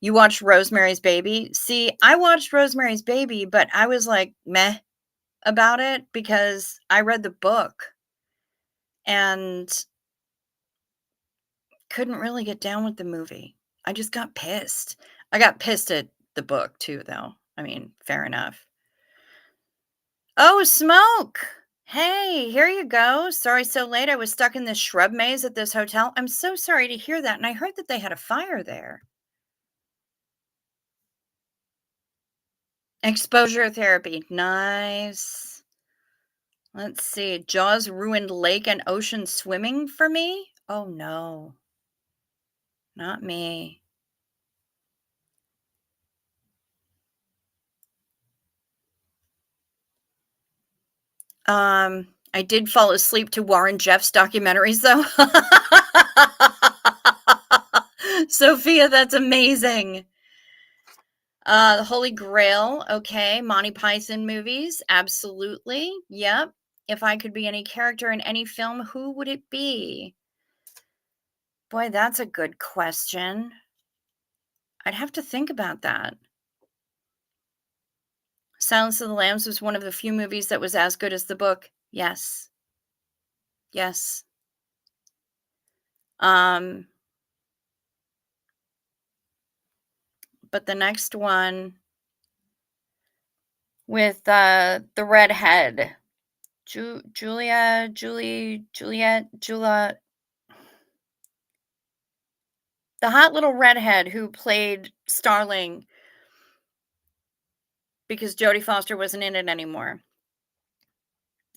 You watched Rosemary's Baby? See, I watched Rosemary's Baby, but I was like meh about it because I read the book and couldn't really get down with the movie. I just got pissed. I got pissed at the book too, though. I mean, fair enough. Oh, smoke! Hey, here you go. Sorry so late. I was stuck in this shrub maze at this hotel. I'm so sorry to hear that. And I heard that they had a fire there. Exposure therapy. Nice. Let's see. Jaws ruined lake and ocean swimming for me? Oh, no. Not me. I did fall asleep to Warren Jeffs documentaries, though. Sophia, that's amazing. The Holy Grail, okay. Monty Python movies, absolutely. Yep. If I could be any character in any film, who would it be? Boy, that's a good question. I'd have to think about that. Silence of the Lambs was one of the few movies that was as good as the book. Yes. Yes. But the next one with the redhead, Juliet, the hot little redhead who played Starling because Jodie Foster wasn't in it anymore.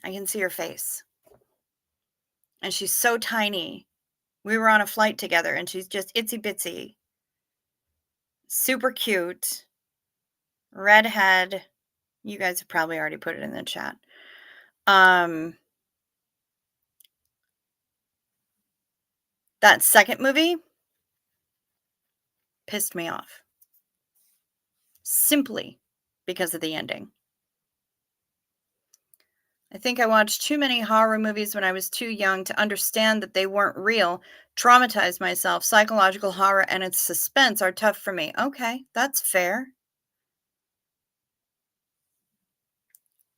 I can see her face. And she's so tiny. We were on a flight together and she's just itsy bitsy. Super cute. Redhead. You guys have probably already put it in the chat. That second movie pissed me off. Simply because of the ending. I think I watched too many horror movies when I was too young to understand that they weren't real. Traumatized myself. Psychological horror and its suspense are tough for me. Okay, that's fair.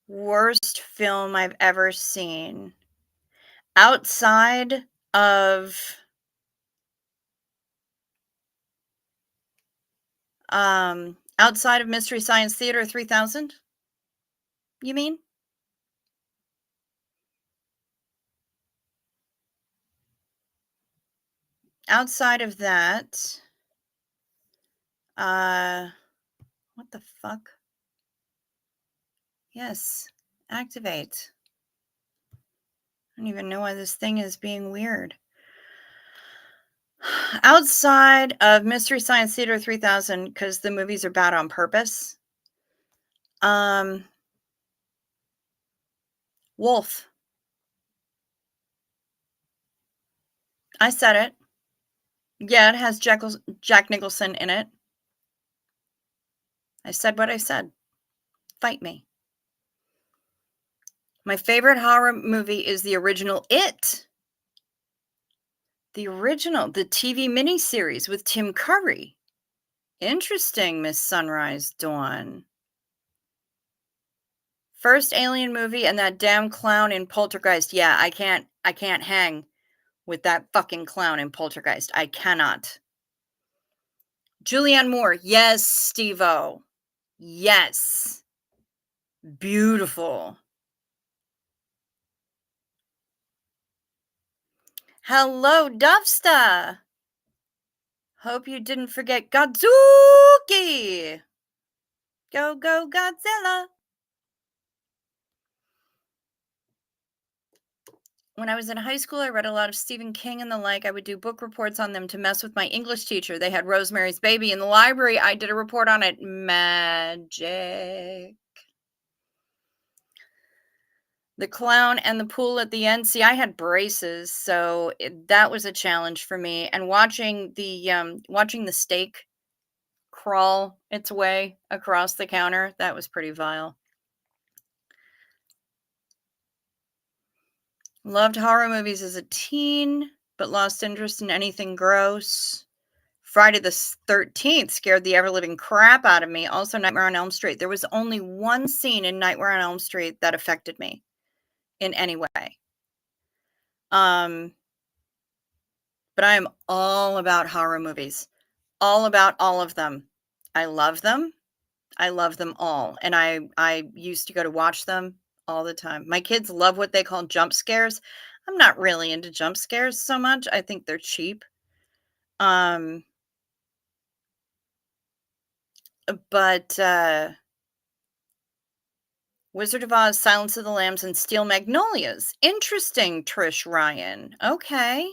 Worst film I've ever seen. Outside of Mystery Science Theater 3000? You mean? Outside of that, what the fuck? Yes, activate. I don't even know why this thing is being weird. Outside of Mystery Science Theater 3000, because the movies are bad on purpose. Wolf. I said it. Yeah, it has Jack Nicholson in it. I said what I said. Fight me. My favorite horror movie is the original It. The original, the TV miniseries with Tim Curry. Interesting, Miss Sunrise Dawn. First Alien movie and that damn clown in Poltergeist. Yeah, I can't hang with that fucking clown in Poltergeist. I cannot. Julianne Moore. Yes, Steve-O. Yes. Beautiful. Hello, Dovsta. Hope you didn't forget Godzuki. Go, go, Godzilla. When I was in high school, I read a lot of Stephen King and the like. I would do book reports on them to mess with my English teacher. They had Rosemary's Baby in the library. I did a report on it. Magic. The clown and the pool at the end. See, I had braces, so that was a challenge for me. And watching the steak crawl its way across the counter, that was pretty vile. Loved horror movies as a teen, but lost interest in anything gross. Friday the 13th scared the ever-living crap out of me. Also, Nightmare on Elm Street. There was only one scene in Nightmare on Elm Street that affected me in any way. But I am all about horror movies. All about all of them. I love them. I love them all. And I used to go to watch them all the time. My kids love what they call jump scares. I'm not really into jump scares so much. I think they're cheap. But Wizard of Oz, Silence of the Lambs, and Steel Magnolias. Interesting, Trish Ryan. Okay.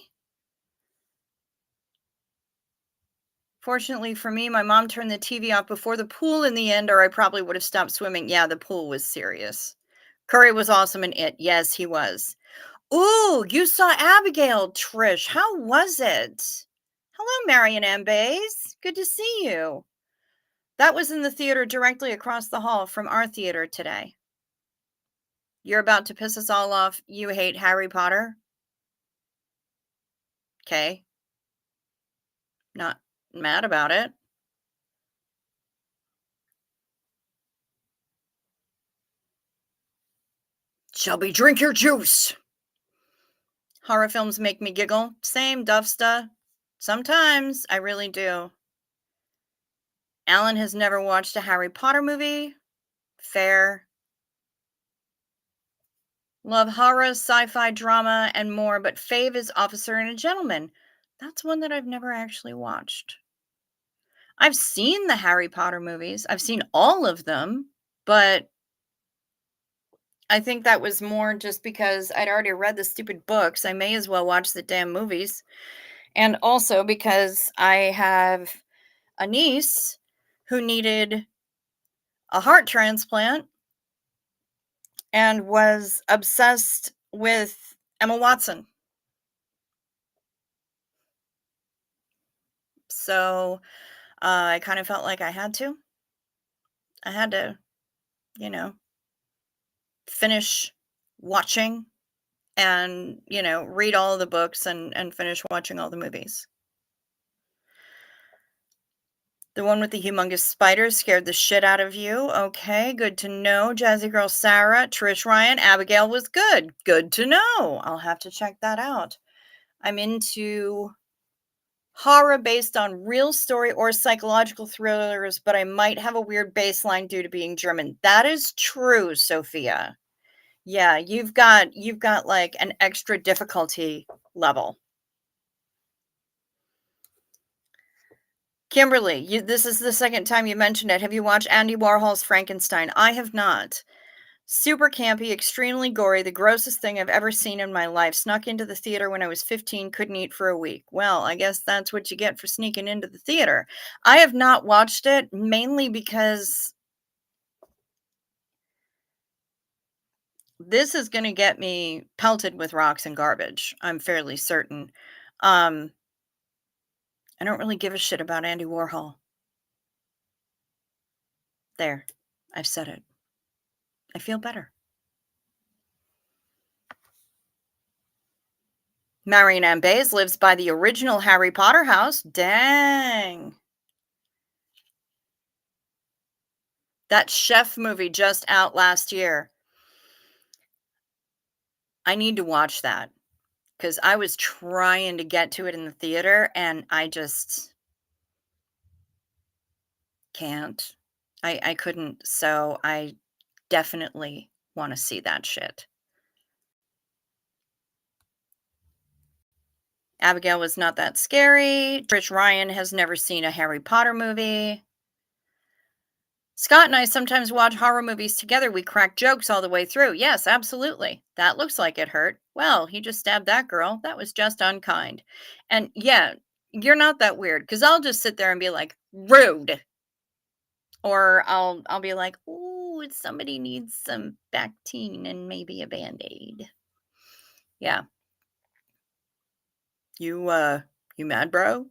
Fortunately for me, my mom turned the TV off before the pool in the end, or I probably would have stopped swimming. Yeah, the pool was serious. Curry was awesome in it. Yes, he was. Ooh, you saw Abigail, Trish. How was it? Hello, Marion Ann Bays. Good to see you. That was in the theater directly across the hall from our theater today. You're about to piss us all off. You hate Harry Potter? Okay. Not mad about it. Shelby, drink your juice. Horror films make me giggle. Same, Dufsta. Sometimes, I really do. Alan has never watched a Harry Potter movie. Fair. Love horror, sci-fi, drama, and more, but fave is Officer and a Gentleman. That's one that I've never actually watched. I've seen the Harry Potter movies. I've seen all of them, but I think that was more just because I'd already read the stupid books. I may as well watch the damn movies. And also because I have a niece who needed a heart transplant and was obsessed with Emma Watson. So I kind of felt like I had to. I had to, finish watching and, read all of the books and finish watching all the movies. The one with the humongous spiders scared the shit out of you. Okay, good to know. Jazzy Girl Sarah, Trish Ryan, Abigail was good. Good to know. I'll have to check that out. I'm into horror based on real story or psychological thrillers, but I might have a weird baseline due to being German. That is true, Sophia. Yeah, you've got like an extra difficulty level. Kimberly, this is the second time you mentioned it. Have you watched Andy Warhol's Frankenstein? I have not. Super campy, extremely gory, the grossest thing I've ever seen in my life. Snuck into the theater when I was 15, couldn't eat for a week. Well, I guess that's what you get for sneaking into the theater. I have not watched it, mainly because this is going to get me pelted with rocks and garbage. I'm fairly certain. I don't really give a shit about Andy Warhol. There, I've said it. I feel better. Marion Ann Bays lives by the original Harry Potter house. Dang. That chef movie just out last year. I need to watch that because I was trying to get to it in the theater and I just can't. I couldn't, so I definitely wanna see that shit. Abigail was not that scary. Trish Ryan has never seen a Harry Potter movie. Scott and I sometimes watch horror movies together. We crack jokes all the way through. Yes, absolutely. That looks like it hurt. Well, he just stabbed that girl. That was just unkind. And yeah, you're not that weird because I'll just sit there and be like, rude. Or I'll be like, ooh, somebody needs some Bactine and maybe a Band-Aid. Yeah. You mad, bro?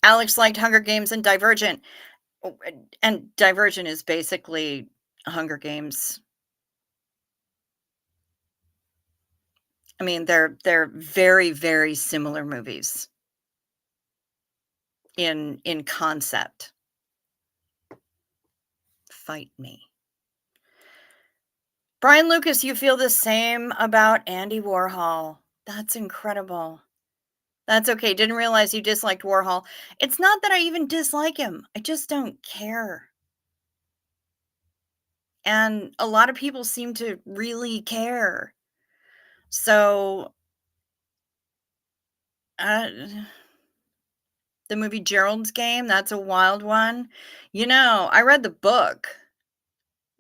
Alex liked Hunger Games and Divergent. Oh, and Divergent is basically Hunger Games. I mean, they're very, very similar movies in concept. Fight me. Brian Lucas, you feel the same about Andy Warhol. That's incredible. That's okay. Didn't realize you disliked Warhol. It's not that I even dislike him. I just don't care. And a lot of people seem to really care. So, uh, the movie Gerald's Game, that's a wild one. I read the book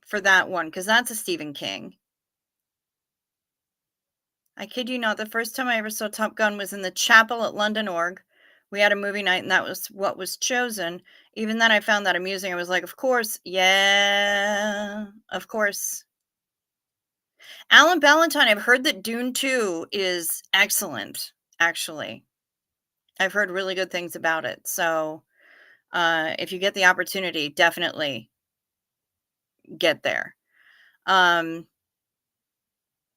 for that one because that's a Stephen King. I kid you not, the first time I ever saw Top Gun was in the chapel at London Org. We had a movie night and that was what was chosen. Even then, I found that amusing. I was like, of course. Yeah, of course. Alan Ballantyne, I've heard that Dune 2 is excellent, actually. I've heard really good things about it. So, if you get the opportunity, definitely get there. Um,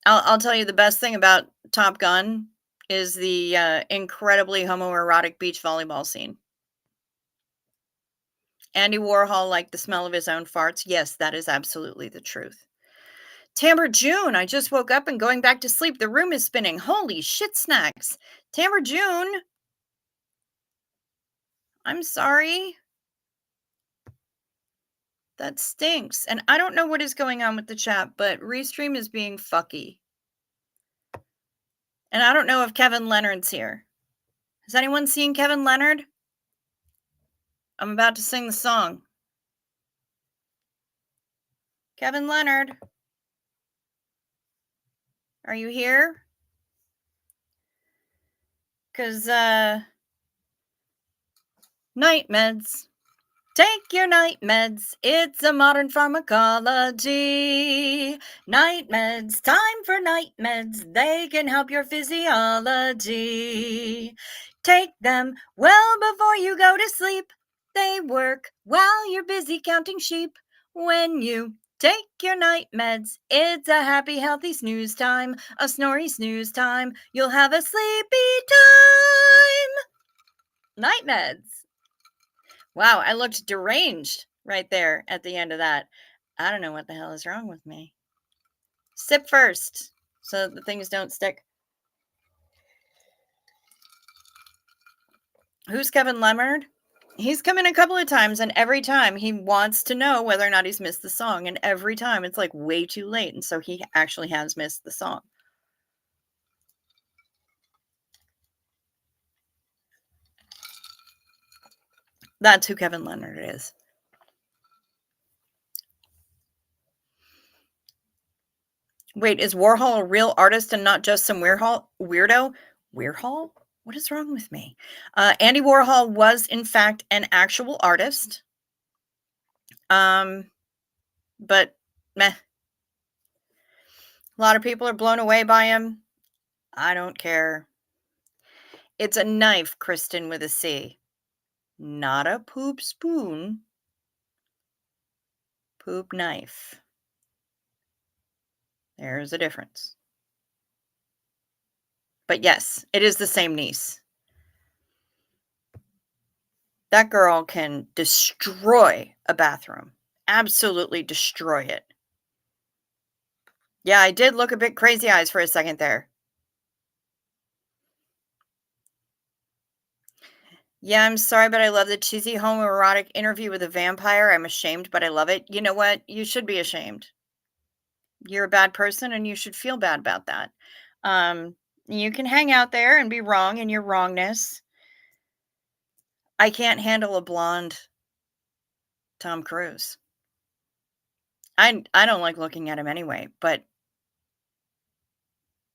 I'll tell you the best thing about Top Gun is the incredibly homoerotic beach volleyball scene. Andy Warhol liked the smell of his own farts. Yes, that is absolutely the truth. Tamber June, I just woke up and going back to sleep. The room is spinning. Holy shit snacks. Tamber June, I'm sorry. That stinks. And I don't know what is going on with the chat, but Restream is being fucky. And I don't know if Kevin Leonard's here. Has anyone seen Kevin Leonard? I'm about to sing the song. Kevin Leonard, are you here? Because, night meds. Take your night meds. It's a modern pharmacology. Night meds. Time for night meds. They can help your physiology. Take them well before you go to sleep. They work while you're busy counting sheep. When you take your night meds, it's a happy, healthy snooze time. A snory snooze time. You'll have a sleepy time. Night meds. Wow, I looked deranged right there at the end of that. I don't know what the hell is wrong with me. Sip first so the things don't stick. Who's Kevin Leonard? He's come in a couple of times, and every time he wants to know whether or not he's missed the song. And every time it's like way too late. And so he actually has missed the song. That's who Kevin Leonard is. Wait, is Warhol a real artist and not just some weirdo? Weirhol? What is wrong with me? Andy Warhol was, in fact, an actual artist. But meh. A lot of people are blown away by him. I don't care. It's a knife, Kristen, with a C. Not a poop spoon. Poop knife. There's a difference. But yes, it is the same niece. That girl can destroy a bathroom. Absolutely destroy it. Yeah, I did look a bit crazy eyes for a second there. Yeah, I'm sorry, but I love the cheesy homoerotic interview with a vampire. I'm ashamed, but I love it. You know what? You should be ashamed. You're a bad person and you should feel bad about that. Um, you can hang out there and be wrong in your wrongness. I can't handle a blonde Tom Cruise. I don't like looking at him anyway, but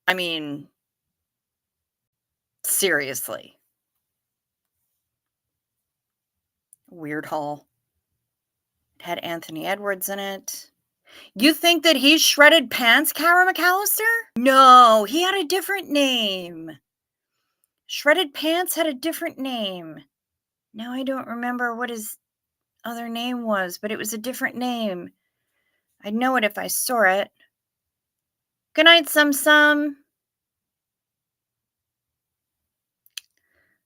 I mean, seriously. Weird Hall. It had Anthony Edwards in it. You think that he's Shredded Pants, Kara McAllister? No, he had a different name. Shredded Pants had a different name. Now I don't remember what his other name was, but it was a different name. I'd know it if I saw it. Good night, Sum.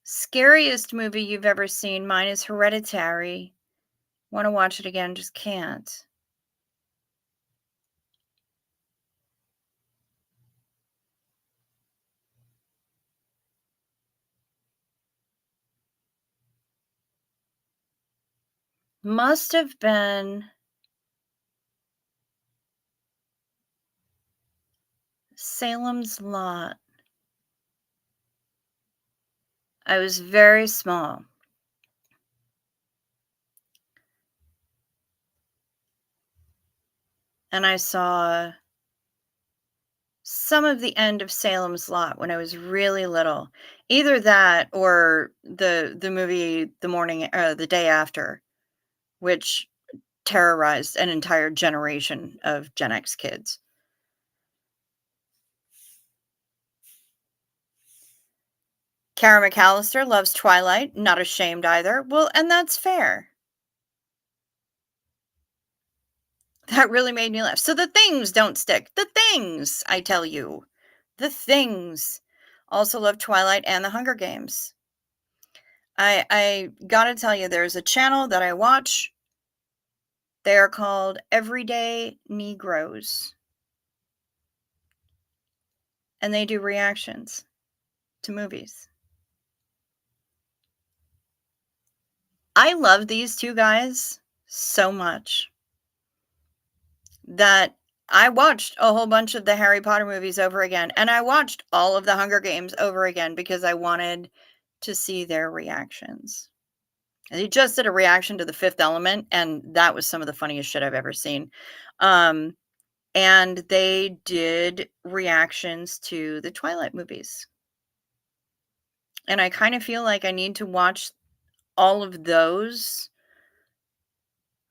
Scariest movie you've ever seen. Mine is Hereditary. Want to watch it again, just can't. Must have been Salem's Lot. I was very small. And I saw some of the end of Salem's Lot when I was really little. Either that or the movie the day after, which terrorized an entire generation of Gen X kids. Kara McAllister loves Twilight, not ashamed either. Well, and that's fair. That really made me laugh. So the things don't stick. The things, I tell you. The things. Also love Twilight and the Hunger Games. I gotta tell you, there's a channel that I watch. They are called Everyday Negroes. And they do reactions to movies. I love these two guys so much that I watched a whole bunch of the Harry Potter movies over again, and I watched all of the Hunger Games over again because I wanted to see their reactions. And they just did a reaction to The Fifth Element, and that was some of the funniest shit I've ever seen. And they did reactions to the Twilight movies. And I kind of feel like I need to watch all of those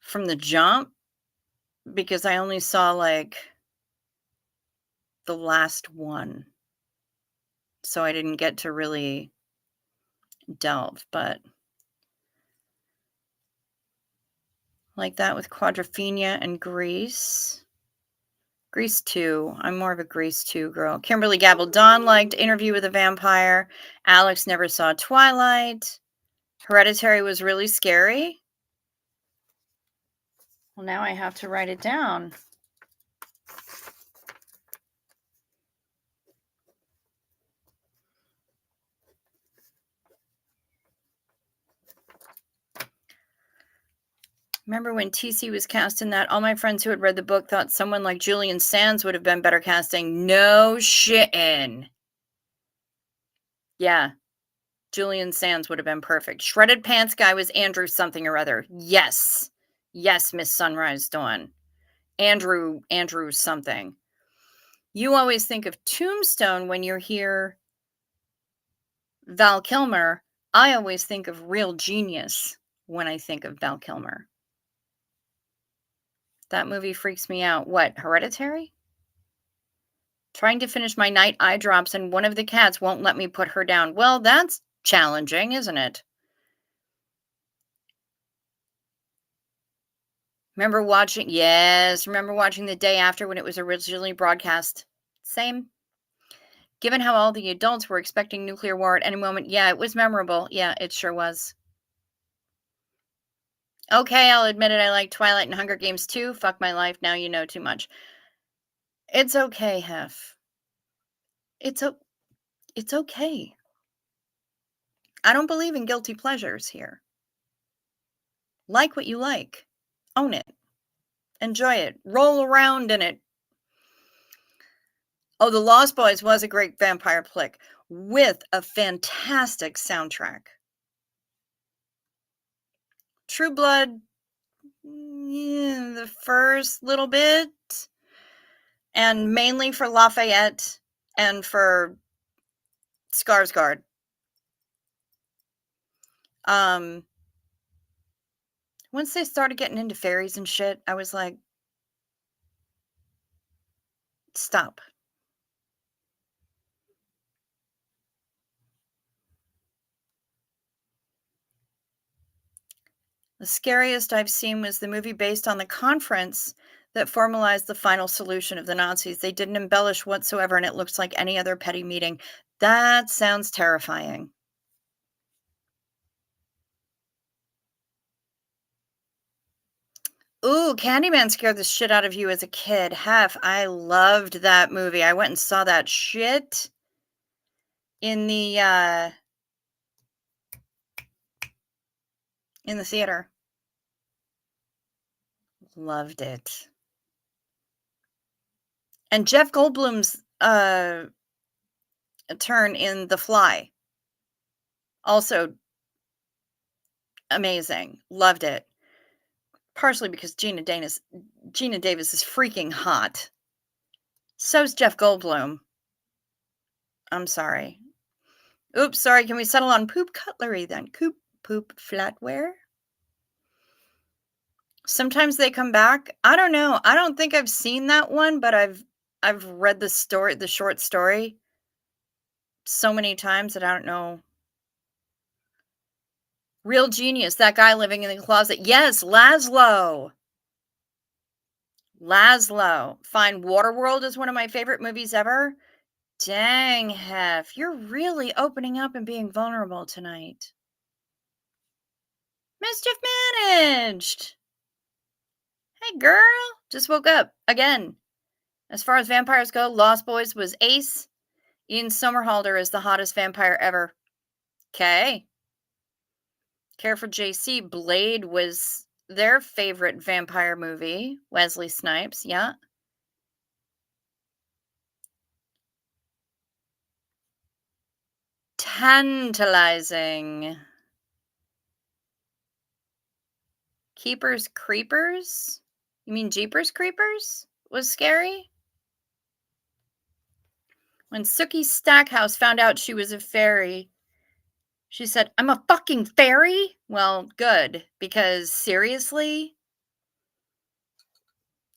from the jump because I only saw like the last one. So I didn't get to really delve, but like that with Quadrophenia and Grease. Grease 2. I'm more of a Grease 2 girl. Kimberly Gabaldon liked Interview with a Vampire. Alex never saw Twilight. Hereditary was really scary. Well, now I have to write it down. Remember when TC was cast in that? All my friends who had read the book thought someone like Julian Sands would have been better casting. No shittin'. Yeah. Julian Sands would have been perfect. Shredded Pants guy was Andrew something or other. Yes. Yes, Miss Sunrise Dawn. Andrew something. You always think of Tombstone when you hear Val Kilmer. I always think of Real Genius when I think of Val Kilmer. That movie freaks me out. What, Hereditary? Trying to finish my night eye drops and one of the cats won't let me put her down. Well, that's challenging, isn't it? Remember watching the day after when it was originally broadcast? Same. Given how all the adults were expecting nuclear war at any moment, yeah, it was memorable. Yeah, it sure was. Okay, I'll admit it, I like Twilight and Hunger Games too. Fuck my life, now you know too much. It's okay, Hef. It's o it's okay. I don't believe in guilty pleasures here. Like what you like. Own it. Enjoy it. Roll around in it. Oh, The Lost Boys was a great vampire flick with a fantastic soundtrack. True Blood, yeah, the first little bit, and mainly for Lafayette and for Skarsgård. Once they started getting into fairies and shit, I was like, stop. The scariest I've seen was the movie based on the conference that formalized the final solution of the Nazis. They didn't embellish whatsoever, and it looks like any other petty meeting. That sounds terrifying. Ooh, Candyman scared the shit out of you as a kid. Hef, I loved that movie. I went and saw that shit in the theater. Loved it. And Jeff Goldblum's turn in The Fly. Also amazing. Loved it. Partially because Gina Davis is freaking hot. So's Jeff Goldblum. I'm sorry. Oops, sorry. Can we settle on poop cutlery then? Poop flatware? Sometimes they come back. I don't know. I don't think I've seen that one, but I've read the short story so many times that I don't know. Real genius, that guy living in the closet. Yes, Laszlo. Fine. Waterworld is one of my favorite movies ever. Dang, Hef, you're really opening up and being vulnerable tonight. Mischief managed. Hey, girl. Just woke up. Again. As far as vampires go, Lost Boys was ace. Ian Somerhalder is the hottest vampire ever. Okay. Care for JC. Blade was their favorite vampire movie. Wesley Snipes, yeah. Tantalizing. Keepers Creepers? You mean Jeepers Creepers? Was scary? When Sookie Stackhouse found out she was a fairy, she said, "I'm a fucking fairy?" Well, good, because seriously?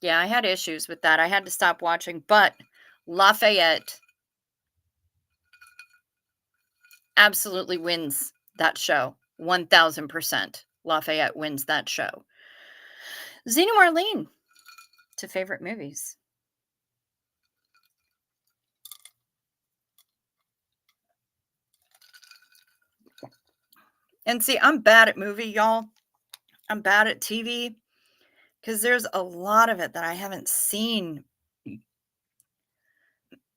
Yeah, I had issues with that. I had to stop watching, but Lafayette absolutely wins that show. 1000%. Lafayette wins that show. Zena Marlene to favorite movies. And see, I'm bad at movie, y'all. I'm bad at TV because there's a lot of it that I haven't seen.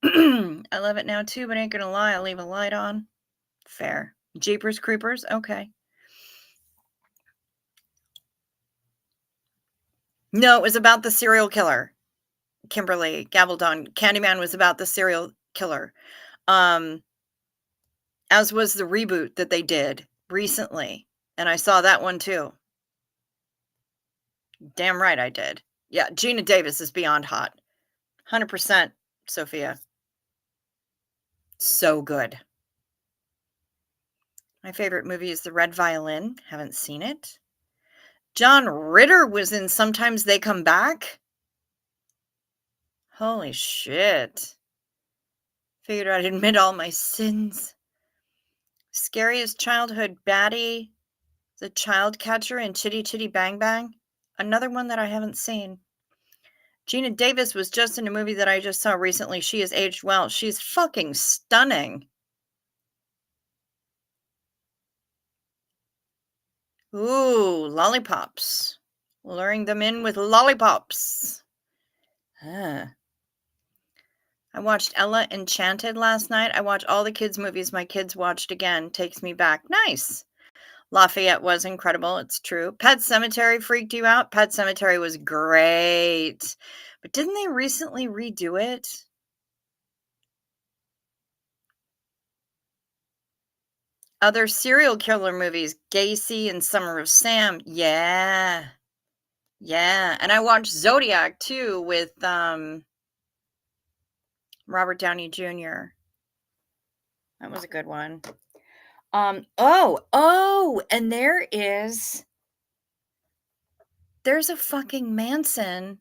I love it now too, but ain't gonna lie, I'll leave a light on. Fair. Jeepers Creepers, okay. No, it was about the serial killer. Kimberly Gabaldon. Candyman was about the serial killer. As was the reboot that they did recently. And I saw that one too. Damn right I did. Yeah, Gina Davis is beyond hot. 100%, Sophia. So good. My favorite movie is The Red Violin. Haven't seen it. John Ritter was in Sometimes They Come Back. Holy shit. Figured I'd admit all my sins. Scariest childhood baddie. The Child Catcher in Chitty Chitty Bang Bang. Another one that I haven't seen. Gina Davis was just in a movie that I just saw recently. She has aged well. She's fucking stunning. Ooh, lollipops. Luring them in with lollipops. Ah. I watched Ella Enchanted last night. I watched all the kids' movies my kids watched again. Takes me back. Nice. Lafayette was incredible. It's true. Pet Cemetery freaked you out? Pet Cemetery was great. But didn't they recently redo it? Other serial killer movies, Gacy and Summer of Sam. Yeah. Yeah. And I watched Zodiac too with Robert Downey Jr. That was a good one. And there's a fucking Manson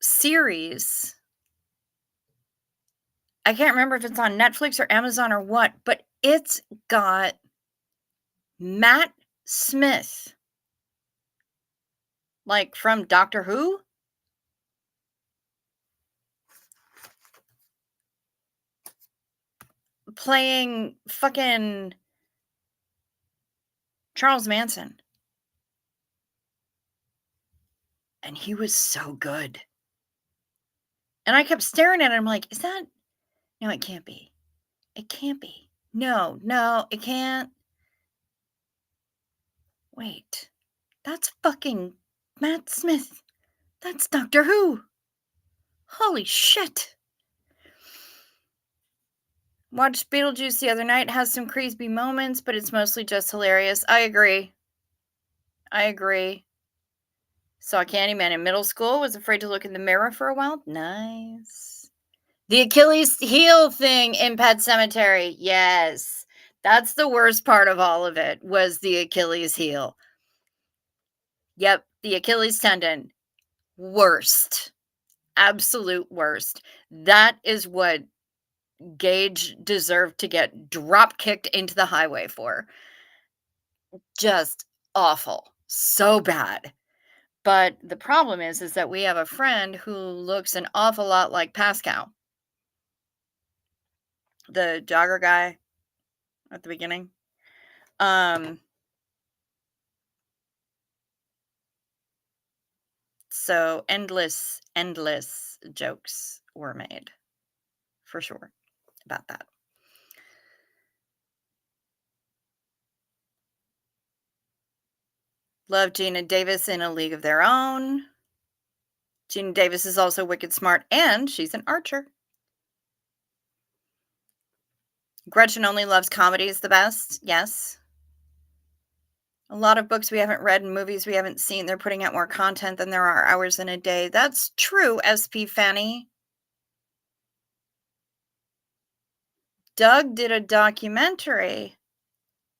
series. I can't remember if it's on Netflix or Amazon or what, but it's got Matt Smith, like from Doctor Who, playing fucking Charles Manson. And he was so good. And I kept staring at him like, is that? No, it can't be. It can't be. No, it can't. Wait, that's fucking Matt Smith. That's Doctor Who. Holy shit. Watched Beetlejuice the other night. Has some creepy moments, but it's mostly just hilarious. I agree. Saw Candyman in middle school. Was afraid to look in the mirror for a while. Nice. The Achilles heel thing in Pet Cemetery. Yes. That's the worst part of all of it, was the Achilles heel. Yep, the Achilles tendon. Worst. Absolute worst. That is what Gage deserved to get drop kicked into the highway for. Just awful. So bad. But the problem is that we have a friend who looks an awful lot like Pascal, the jogger guy at the beginning. So endless jokes were made, for sure, about that. Love Gina Davis in A League of Their Own. Gina Davis is also wicked smart, and she's an archer. Gretchen only loves comedies the best. Yes. A lot of books we haven't read and movies we haven't seen. They're putting out more content than there are hours in a day. That's true, SP Fanny. Doug did a documentary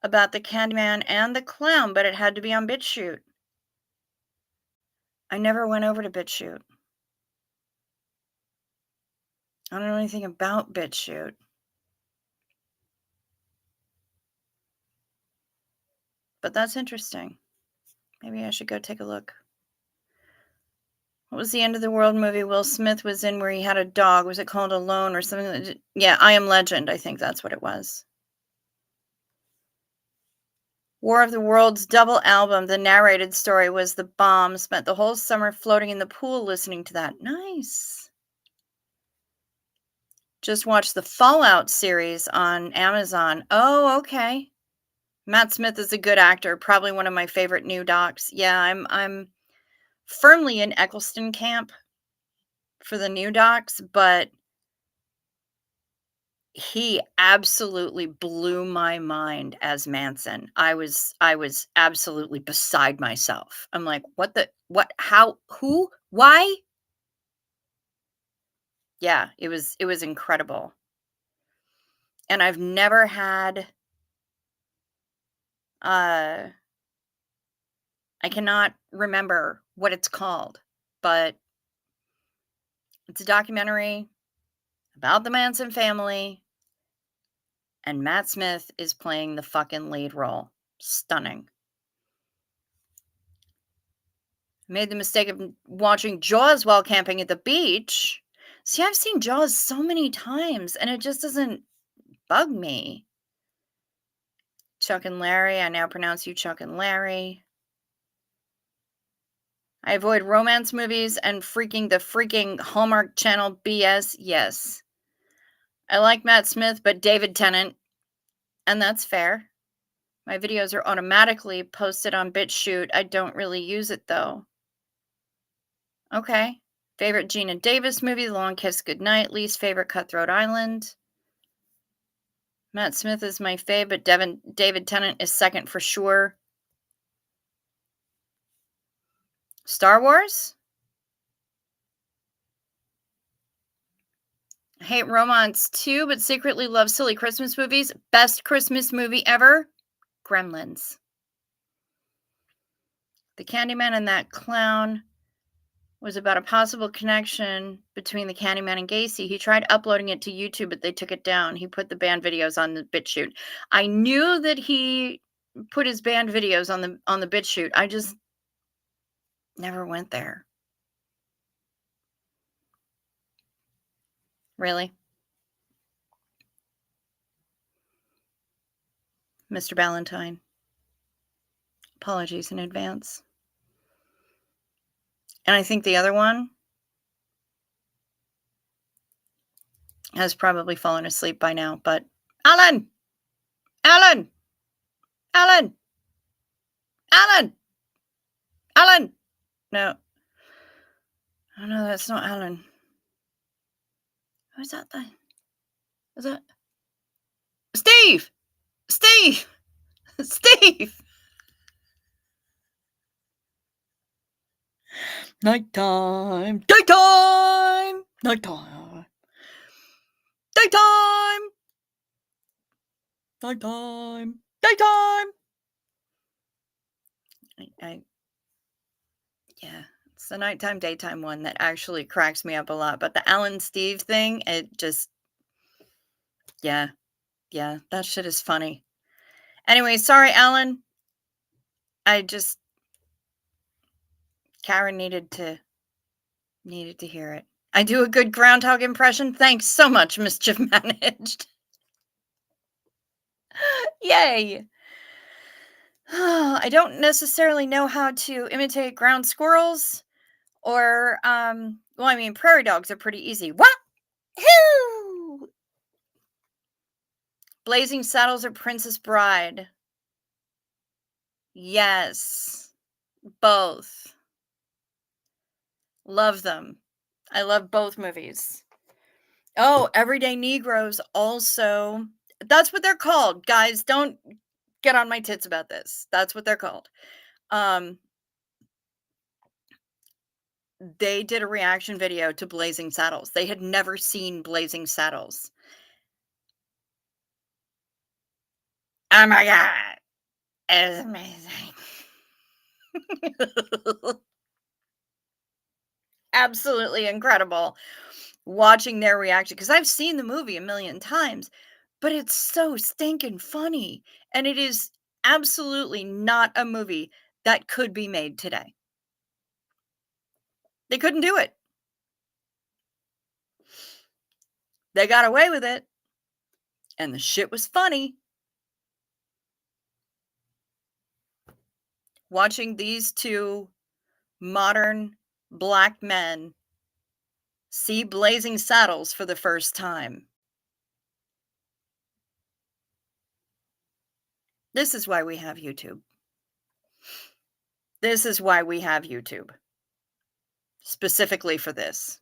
about the Candyman and the clown, but it had to be on BitChute. I never went over to BitChute. I don't know anything about BitChute. But that's interesting. Maybe I should go take a look. What was the End of the World movie Will Smith was in where he had a dog? Was it called Alone or something? Yeah, I Am Legend. I think that's what it was. War of the Worlds double album. The narrated story was the bomb. Spent the whole summer floating in the pool listening to that. Nice. Just watched the Fallout series on Amazon. Oh, okay. Matt Smith is a good actor. Probably one of my favorite new docs. Yeah, I'm firmly in Eccleston camp for the new docs, but he absolutely blew my mind as Manson. I was absolutely beside myself. I'm like, how, who, why? Yeah, it was incredible. And I've never had I cannot remember what it's called, but it's a documentary about the Manson family, and Matt Smith is playing the fucking lead role. Stunning. Made the mistake of watching Jaws while camping at the beach. See, I've seen Jaws so many times, and it just doesn't bug me. Chuck and Larry. I now pronounce you Chuck and Larry. I avoid romance movies and the freaking Hallmark Channel BS. Yes. I like Matt Smith, but David Tennant. And that's fair. My videos are automatically posted on BitChute. I don't really use it, though. Okay. Favorite Gina Davis movie, The Long Kiss Goodnight. Least favorite, Cutthroat Island. Matt Smith is my fave, but David Tennant is second for sure. Star Wars? I hate romance too, but secretly love silly Christmas movies. Best Christmas movie ever? Gremlins. The Candyman and that clown was about a possible connection between the Candyman and Gacy. He tried uploading it to YouTube, but they took it down. He put the banned videos on the BitChute. I knew that he put his banned videos on the BitChute. I just never went there. Really? Mr. Ballantyne. Apologies in advance. And I think the other one has probably fallen asleep by now, but Alan! Alan! Alan! Alan! Alan! No. Oh, no, that's not Alan. Who's that then? Is that Steve? Steve! Steve! Nighttime! Daytime! Nighttime! Daytime! Nighttime! Daytime! Yeah, it's the nighttime, daytime one that actually cracks me up a lot. But the Alan Steve thing, it just, yeah, that shit is funny. Anyway, sorry, Alan. Karen needed to hear it. I do a good groundhog impression. Thanks so much, Mischief Managed. Yay. I don't necessarily know how to imitate ground squirrels or, well, I mean, prairie dogs are pretty easy. What? Whoo! Blazing Saddles or Princess Bride? Yes. Both. Love them. I love both movies. Oh, Everyday Negroes also. That's what they're called, guys. Don't get on my tits about this. That's what they're called. They did a reaction video to Blazing Saddles. They had never seen Blazing Saddles. Oh my God. It is amazing. Absolutely incredible watching their reaction, because I've seen the movie a million times, but it's so stinking funny. And it is absolutely not a movie that could be made today. They couldn't do it. They got away with it. And the shit was funny. Watching these two modern Black men see Blazing Saddles for the first time. This is why we have YouTube. This is why we have YouTube. Specifically for this.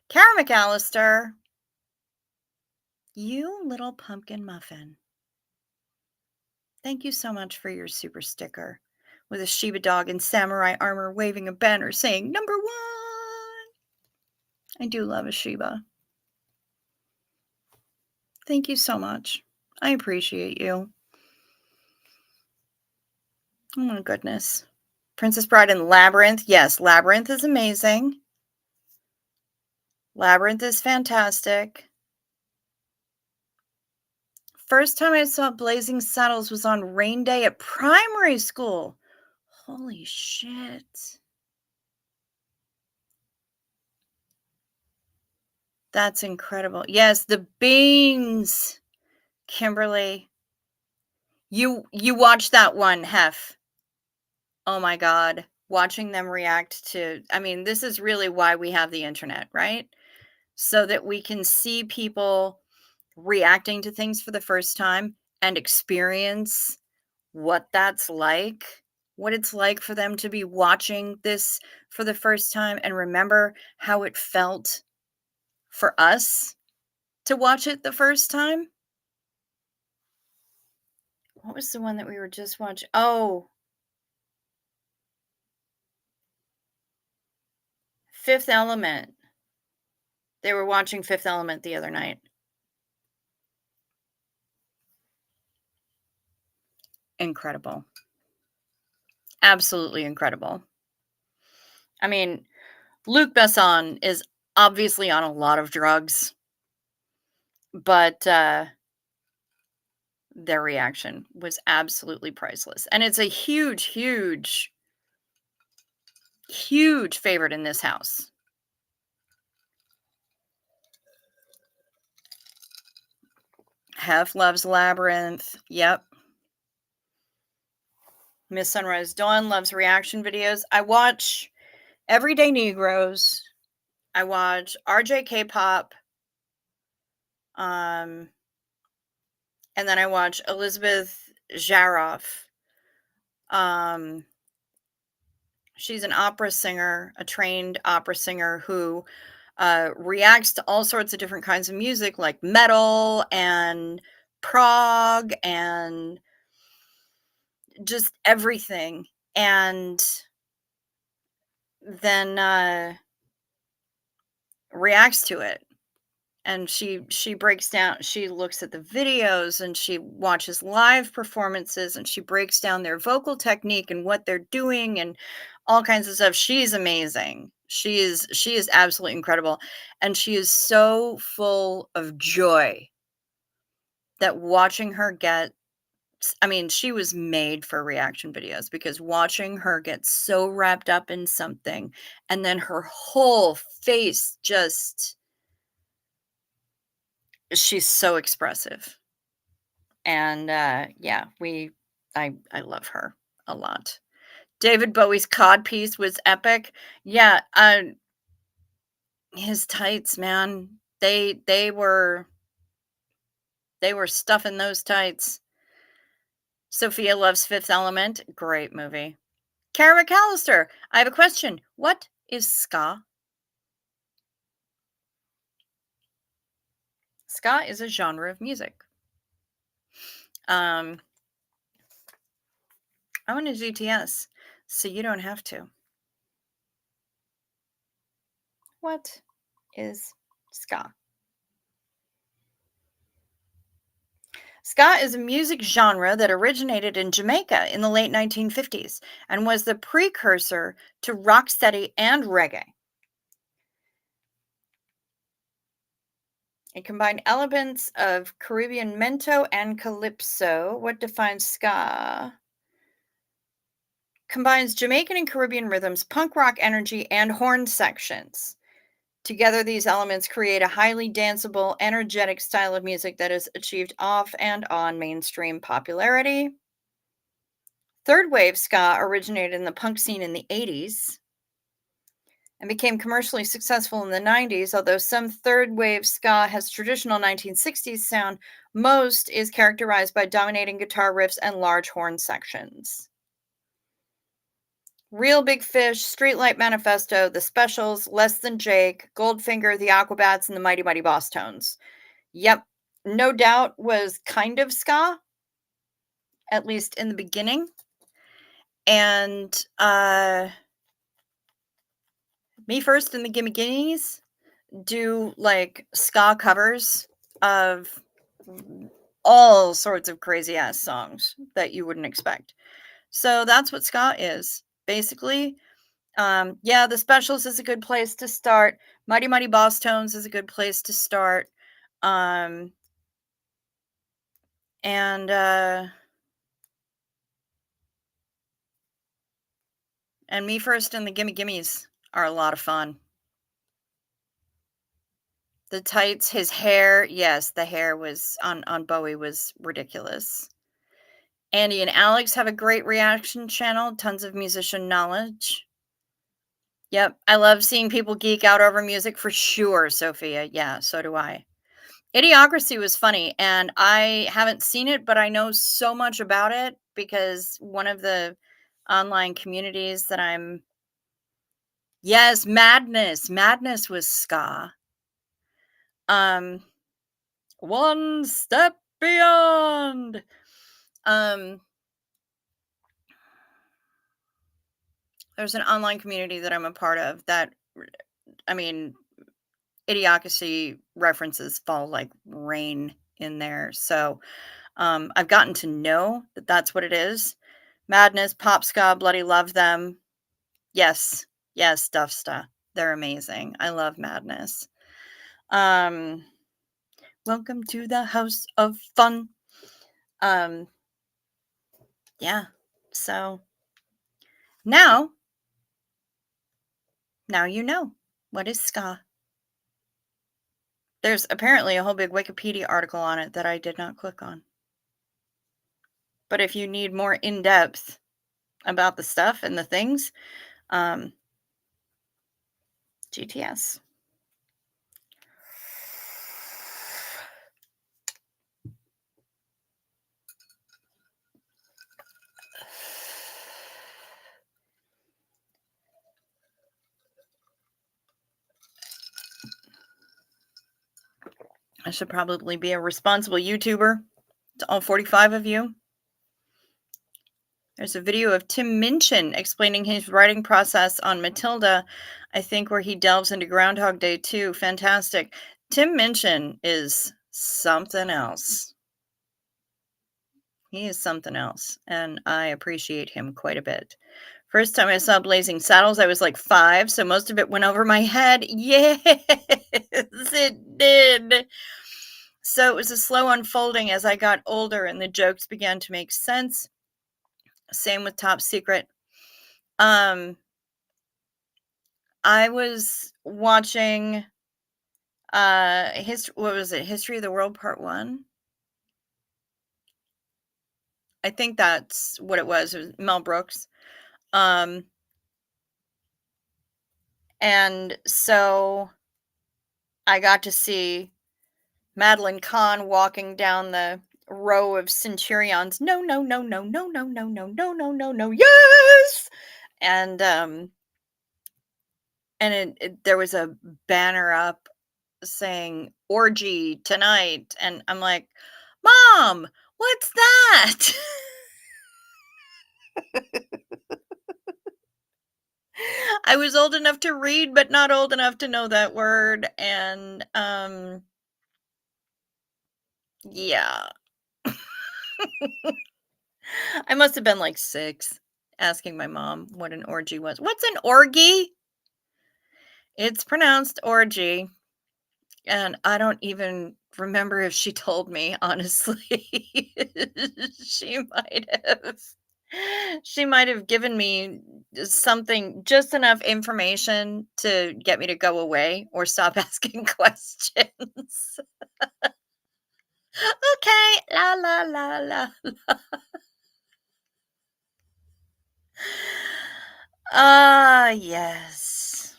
Kara McAllister, you little pumpkin muffin. Thank you so much for your super sticker with a Shiba dog in samurai armor waving a banner saying #1. I do love a Shiba. Thank you so much. I appreciate you. Oh my goodness. Princess Bride and Labyrinth. Yes, Labyrinth is amazing. Labyrinth is fantastic. First time I saw Blazing Saddles was on rain day at primary school. Holy shit. That's incredible. Yes, the beans, Kimberly. You watch that one, Hef. Oh my god. Watching them react to, I mean, this is really why we have the internet, right? So that we can see people reacting to things for the first time and experience what that's like, what it's like for them to be watching this for the first time and remember how it felt for us to watch it the first time. What was the one that we were just watching? Oh, Fifth Element. They were watching Fifth Element the other night. Incredible. Absolutely incredible. I mean, Luc Besson is obviously on a lot of drugs, but their reaction was absolutely priceless. And it's a huge, huge, huge favorite in this house. Hef loves Labyrinth. Yep. Miss Sunrise Dawn loves reaction videos. I watch Everyday Negroes. I watch RJK Pop. And then I watch Elizabeth Jaroff. She's an opera singer, a trained opera singer who reacts to all sorts of different kinds of music like metal and prog and just everything. And then reacts to it. And she breaks down, she looks at the videos and she watches live performances and she breaks down their vocal technique and what they're doing and all kinds of stuff. She's amazing. She is absolutely incredible. And she is so full of joy that watching her get, I mean, she was made for reaction videos because watching her get so wrapped up in something and then her whole face just, she's so expressive. And yeah, I love her a lot. David Bowie's codpiece was epic. Yeah, his tights, man. They were stuffing those tights. Sophia loves Fifth Element. Great movie. Kara McAllister, I have a question. What is ska? Ska is a genre of music. I want to do TS, so you don't have to. What is ska? Ska is a music genre that originated in Jamaica in the late 1950s and was the precursor to rocksteady and reggae. It combined elements of Caribbean mento and calypso. What defines ska? Combines Jamaican and Caribbean rhythms, punk rock energy, and horn sections. Together, these elements create a highly danceable, energetic style of music that has achieved off and on mainstream popularity. Third wave ska originated in the punk scene in the 80s and became commercially successful in the 90s. Although some third wave ska has traditional 1960s sound, most is characterized by dominating guitar riffs and large horn sections. Real Big Fish, Streetlight Manifesto, The Specials, Less Than Jake, Goldfinger, The Aquabats, and the Mighty Mighty Boss Tones. Yep, No Doubt was kind of ska, at least in the beginning. And Me First and the Gimme Guineas do like ska covers of all sorts of crazy ass songs that you wouldn't expect. So that's what ska is. Basically, yeah, The Specials is a good place to start. Mighty Mighty Boss Tones is a good place to start. Um, and Me First and the Gimme Gimmes are a lot of fun. The tights, his hair, yes, the hair was on Bowie was ridiculous. Andy and Alex have a great reaction channel, tons of musician knowledge. Yep, I love seeing people geek out over music for sure, Sophia. Yeah, so do I. Idiocracy was funny, and I haven't seen it, but I know so much about it because one of the online communities that I'm yes, Madness. Madness was ska. Um, One Step Beyond. Um, there's an online community that I'm a part of that I mean, Idiocracy references fall like rain in there. So, I've gotten to know that that's what it is. Madness, Pop Ska, Bloody Love Them. Yes. Yes, Duffsta. They're amazing. I love Madness. Um, Welcome to the House of Fun. Um, yeah. So now, now you know. What is ska? There's apparently a whole big Wikipedia article on it that I did not click on. But if you need more in depth about the stuff and the things, um, GTS. I should probably be a responsible YouTuber to all 45 of you. There's a video of Tim Minchin explaining his writing process on Matilda, I think, where he delves into Groundhog Day too. Fantastic. Tim Minchin is something else. He is something else, and I appreciate him quite a bit. First time I saw Blazing Saddles, I was like 5, so most of it went over my head. Yes, it did. So it was a slow unfolding as I got older and the jokes began to make sense. Same with Top Secret. I was watching what was it? History of the World Part 1. I think that's what it was. It was Mel Brooks. And so I got to see Madeline Kahn walking down the row of centurions. No, no, no, no, no, no, no, no, no, no, no, no, yes. And there was a banner up saying orgy tonight, and I'm like, Mom, what's that? I was old enough to read, but not old enough to know that word. And yeah. I must have been like 6 asking my mom what an orgy was. What's an orgy? It's pronounced orgy. And I don't even remember if she told me, honestly. she might have. She might have given me something, just enough information to get me to go away or stop asking questions. Okay, la la la la. Ah, yes.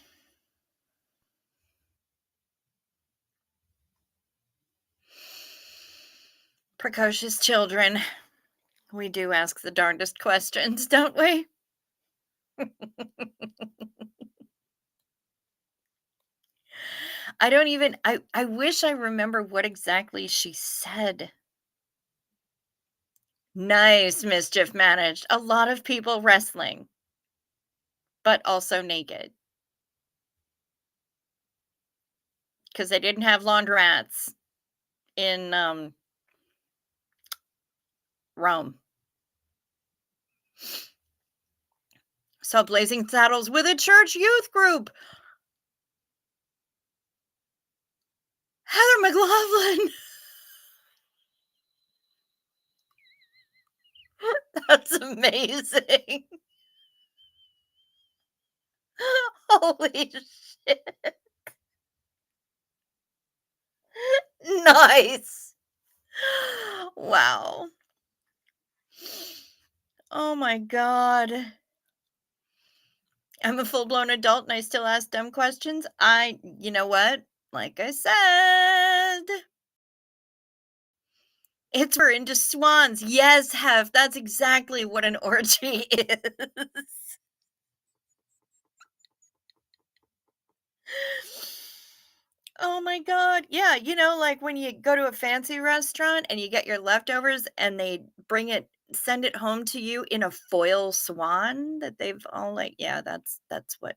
Precocious children. We do ask the darndest questions, don't we? I don't even I wish I remember what exactly she said. Nice, mischief managed. A lot of people wrestling, but also naked because they didn't have laundromats in, Rome. Saw Blazing Saddles with a church youth group. Heather McLaughlin. That's amazing. Holy shit. Nice. Wow. Oh my god. I'm a full-blown adult and I still ask dumb questions? You know what? Like I said, it's we're into swans. Yes, Hef, that's exactly what an orgy is. Oh my god. Yeah, like when you go to a fancy restaurant and you get your leftovers and they send it home to you in a foil swan that they've all like, yeah, that's what.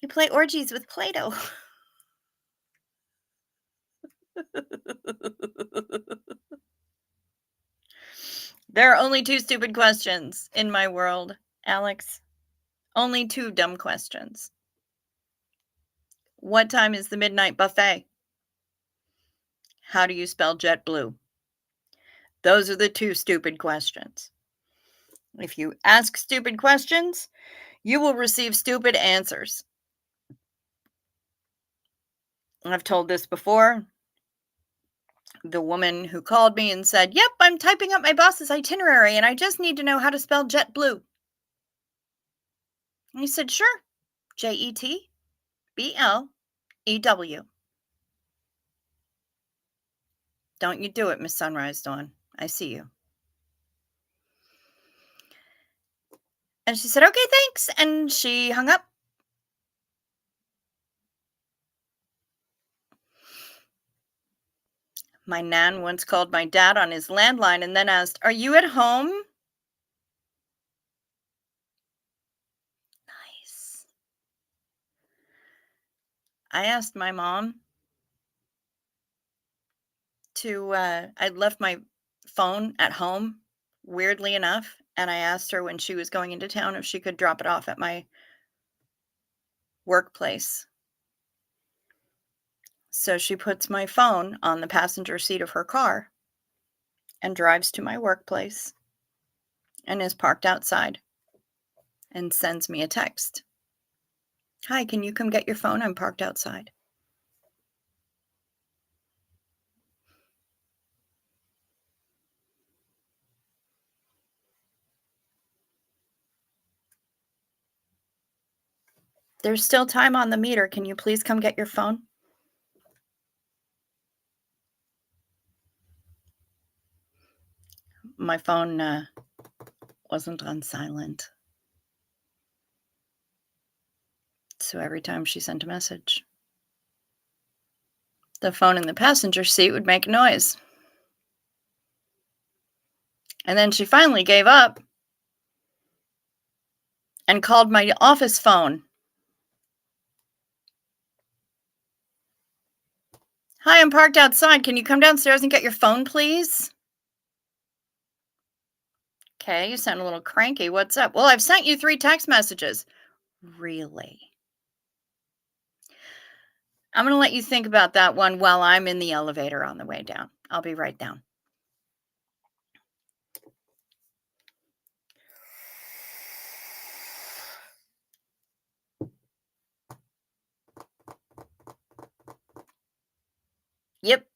You play orgies with Play-Doh. There are only 2 stupid questions in my world, Alex. Only 2 dumb questions. What time is the midnight buffet? How do you spell JetBlue? Those are the 2 stupid questions. If you ask stupid questions, you will receive stupid answers. I've told this before. The woman who called me and said, "Yep, I'm typing up my boss's itinerary and I just need to know how to spell JetBlue." And he said, "Sure. JetBlew. Don't you do it, Miss Sunrise Dawn. I see you." And she said, "Okay, thanks." And she hung up. My nan once called my dad on his landline and then asked, "Are you at home?" Nice. I asked my mom I'd left my phone at home, weirdly enough, and I asked her when she was going into town if she could drop it off at my workplace. So she puts my phone on the passenger seat of her car and drives to my workplace and is parked outside and sends me a text. "Hi, can you come get your phone? I'm parked outside." "There's still time on the meter. Can you please come get your phone?" My phone wasn't on silent. So every time she sent a message, the phone in the passenger seat would make a noise. And then she finally gave up and called my office phone. "Hi, I'm parked outside. Can you come downstairs and get your phone, please?" "Okay, you sound a little cranky. What's up?" "Well, I've sent you 3 text messages." "Really?" I'm going to let you think about that one while I'm in the elevator on the way down. I'll be right down. Yep.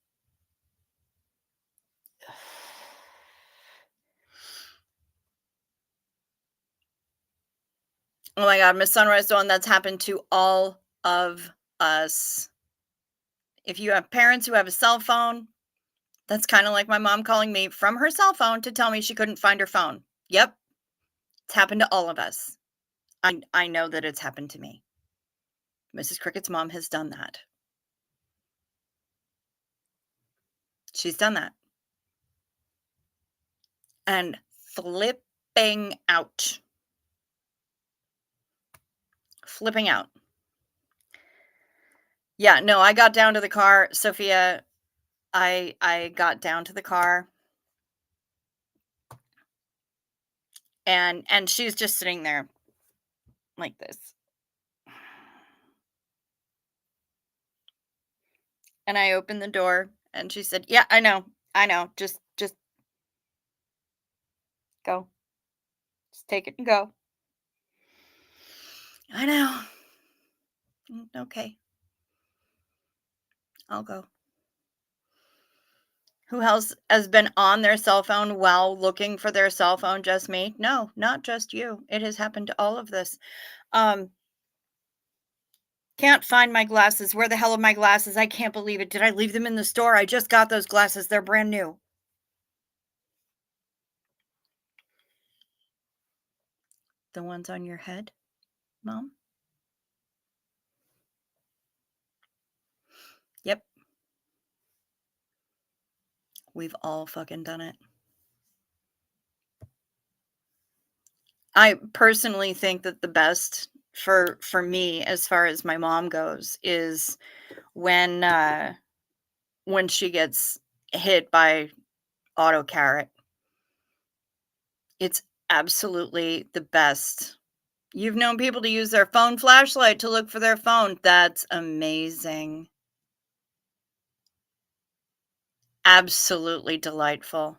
Oh my God, Miss Sunrise Dawn, that's happened to all of us. If you have parents who have a cell phone, that's kind of like my mom calling me from her cell phone to tell me she couldn't find her phone. Yep. It's happened to all of us. I know that it's happened to me. Mrs. Cricket's mom has done that. She's done that. And flipping out. Flipping out. Yeah, no, I got down to the car, Sophia. I got down to the car and she's just sitting there like this. And I opened the door and she said, "Yeah, I know. I know. Just go. Just take it and go." "I know." "Okay. I'll go." Who else has been on their cell phone while looking for their cell phone? Just me? No, not just you. It has happened to all of this. Um, can't find my glasses. Where the hell are my glasses? I can't believe it. Did I leave them in the store? I just got those glasses. They're brand new. The ones on your head, Mom? Yep. We've all fucking done it. I personally think that the best for me as far as my mom goes is when when she gets hit by auto carrot. It's absolutely the best. You've known people to use their phone flashlight to look for their phone. That's amazing. Absolutely delightful.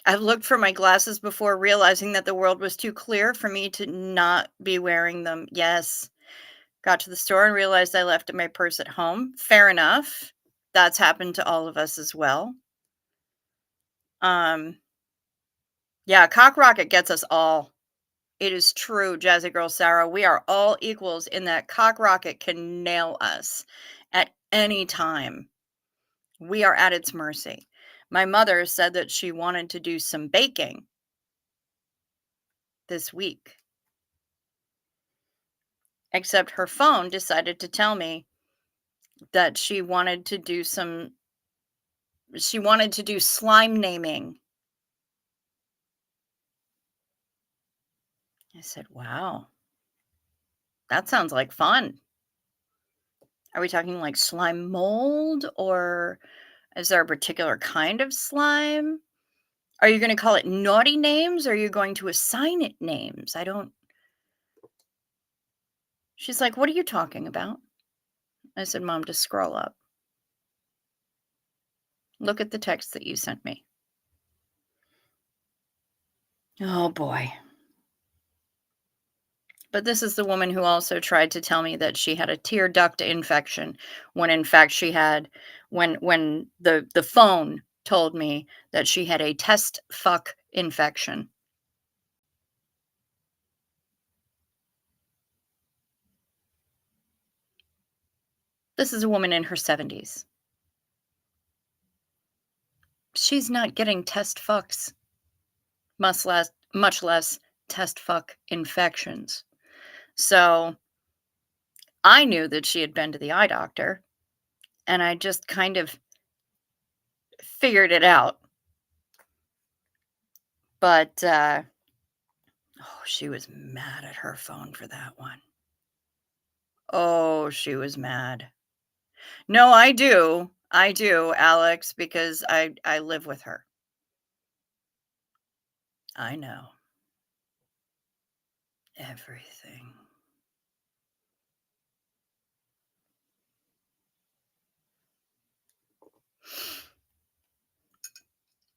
I've looked for my glasses before realizing that the world was too clear for me to not be wearing them. Yes. Got to the store and realized I left my purse at home. Fair enough. That's happened to all of us as well. Um, yeah, cock rocket gets us all. It is true, Jazzy Girl Sarah. We are all equals in that cock rocket can nail us at any time. We are at its mercy. My mother said that she wanted to do some baking this week, except her phone decided to tell me that she wanted to do slime naming. I said, "Wow, that sounds like fun. Are we talking like slime mold or is there a particular kind of slime? Are you gonna call it naughty names or are you going to assign it names? I don't." She's like, "What are you talking about?" I said, "Mom, just scroll up. Look at the text that you sent me." Oh boy. But this is the woman who also tried to tell me that she had a tear duct infection when in fact she had when the phone told me that she had a test fuck infection. This is a woman in her 70s. She's not getting test fucks, much less test fuck infections. So, I knew that she had been to the eye doctor, and I just kind of figured it out. But, oh, she was mad at her phone for that one. Oh, she was mad. No, I do. I do, Alex, because I live with her. I know everything.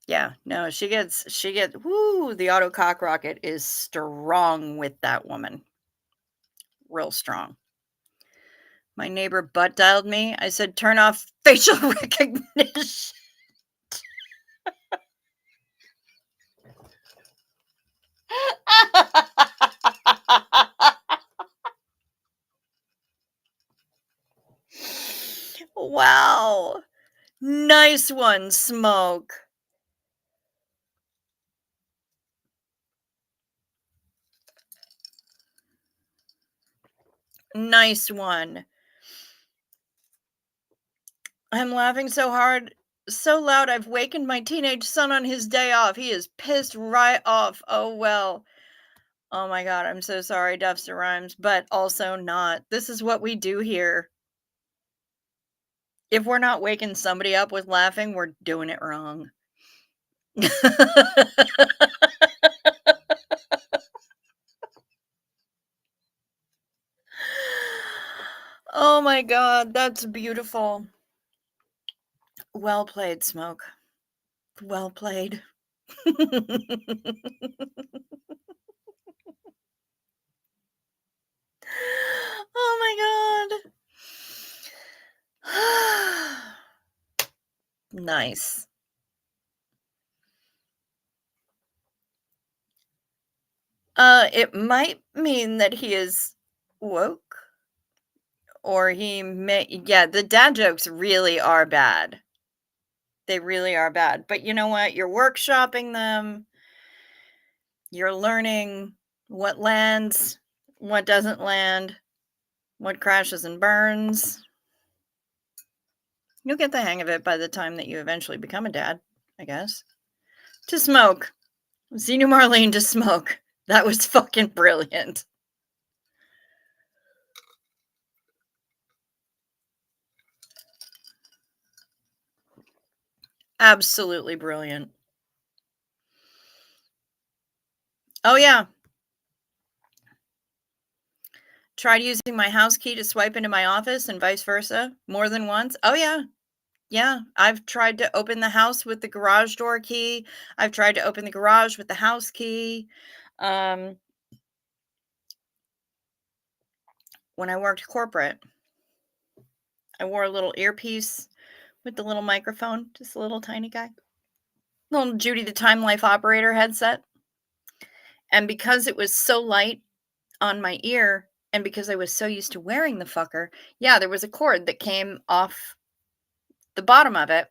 Yeah, no, she gets whoo, the auto cock rocket is strong with that woman. Real strong. My neighbor butt dialed me. I said, "Turn off facial recognition." Wow. Nice one, Smoke. Nice one. I'm laughing so hard, so loud, I've wakened my teenage son on his day off. He is pissed right off. Oh, well. Oh my god, I'm so sorry, Dubster Rhymes, but also not. This is what we do here. If we're not waking somebody up with laughing, we're doing it wrong. Oh my god, that's beautiful. Well played, Smoke. Well played. Oh my god. Nice. It might mean that he is woke, or he may, yeah, the dad jokes really are bad. They really are bad. But you know what? You're workshopping them. You're learning what lands, what doesn't land, what crashes and burns. You'll get the hang of it by the time that you eventually become a dad, I guess. To smoke. Xenu Marlene to smoke. That was fucking brilliant. Absolutely brilliant. Oh, yeah. Tried using my house key to swipe into my office and vice versa more than once. Oh, yeah. Yeah. I've tried to open the house with the garage door key. I've tried to open the garage with the house key. Um, when I worked corporate, I wore a little earpiece with the little microphone, just a little tiny guy. Little Judy the Time Life Operator headset. And because it was so light on my ear, and because I was so used to wearing the fucker, yeah, there was a cord that came off the bottom of it,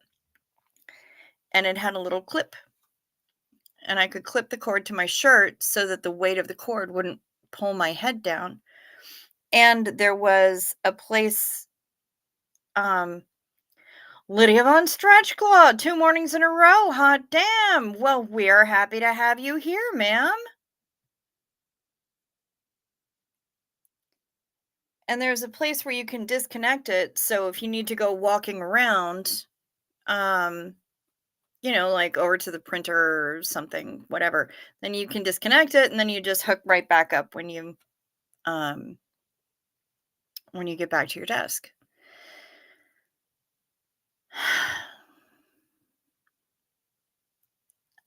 and it had a little clip. And I could clip the cord to my shirt so that the weight of the cord wouldn't pull my head down. And there was a place, Lydia Von Stretchclaw, 2 mornings in a row. Hot damn. Well, we're happy to have you here, ma'am. And there's a place where you can disconnect it. So if you need to go walking around, um, like over to the printer or something, whatever, then you can disconnect it and then you just hook right back up um when you get back to your desk.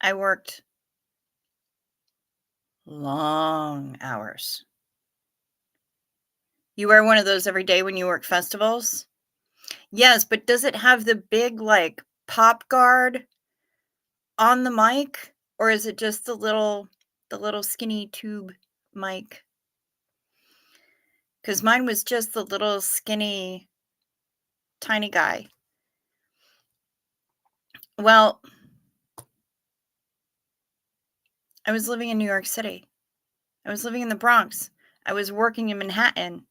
I worked long hours. You wear one of those every day when you work festivals? Yes, but does it have the big, like, pop guard on the mic? Or is it just the little skinny tube mic? Because mine was just the little skinny, tiny guy. Well, I was living in New York City. I was living in the Bronx. I was working in Manhattan.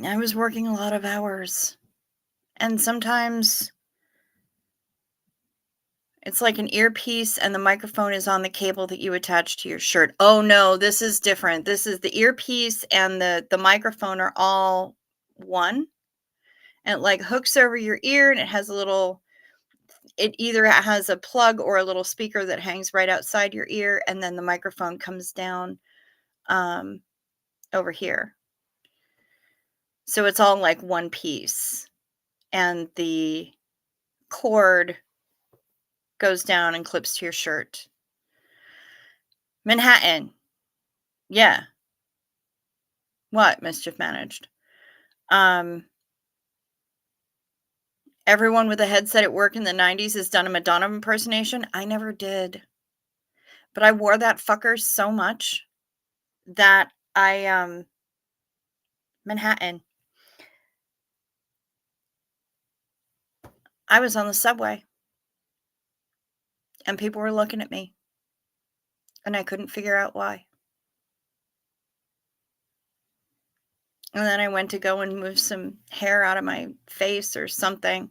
I was working a lot of hours. And sometimes it's like an earpiece and the microphone is on the cable that you attach to your shirt. Oh no, this is different. This is the earpiece and the microphone are all one. And it like hooks over your ear and it either has a plug or a little speaker that hangs right outside your ear, and then the microphone comes down over here. So it's all like one piece. And the cord goes down and clips to your shirt. Manhattan. Yeah. What? Mischief managed. Everyone with a headset at work in the 90s has done a Madonna impersonation. I never did. But I wore that fucker so much that Manhattan. I was on the subway and people were looking at me and I couldn't figure out why. And then I went to go and move some hair out of my face or something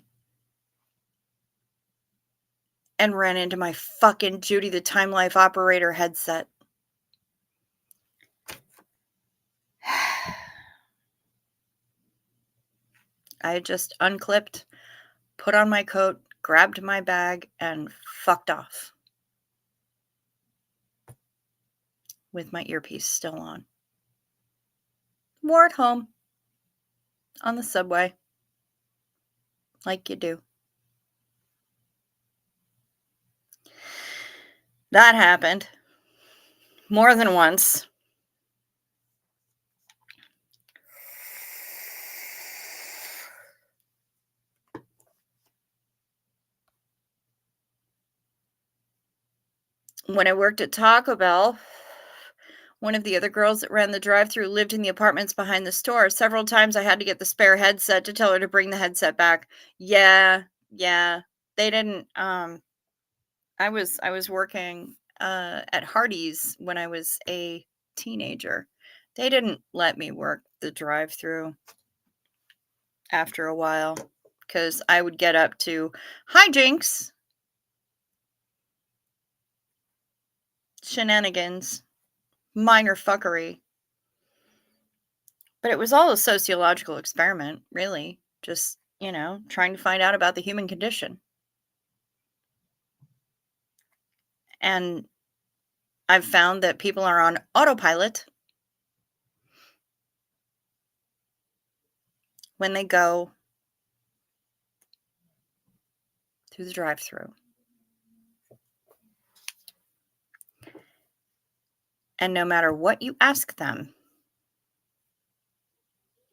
and ran into my fucking Judy the Time Life Operator headset. I just unclipped, put on my coat, grabbed my bag, and fucked off with my earpiece still on. Wore it home on the subway, like you do. That happened more than once. When I worked at Taco Bell, one of the other girls that ran the drive-through lived in the apartments behind the store. Several times I had to get the spare headset to tell her to bring the headset back. Yeah, yeah. They didn't I was working at Hardee's when I was a teenager. They didn't let me work the drive-through after a while because I would get up to hijinks, shenanigans, minor fuckery. But it was all a sociological experiment, really. Just, trying to find out about the human condition. And I've found that people are on autopilot when they go through the drive-through. And no matter what you ask them,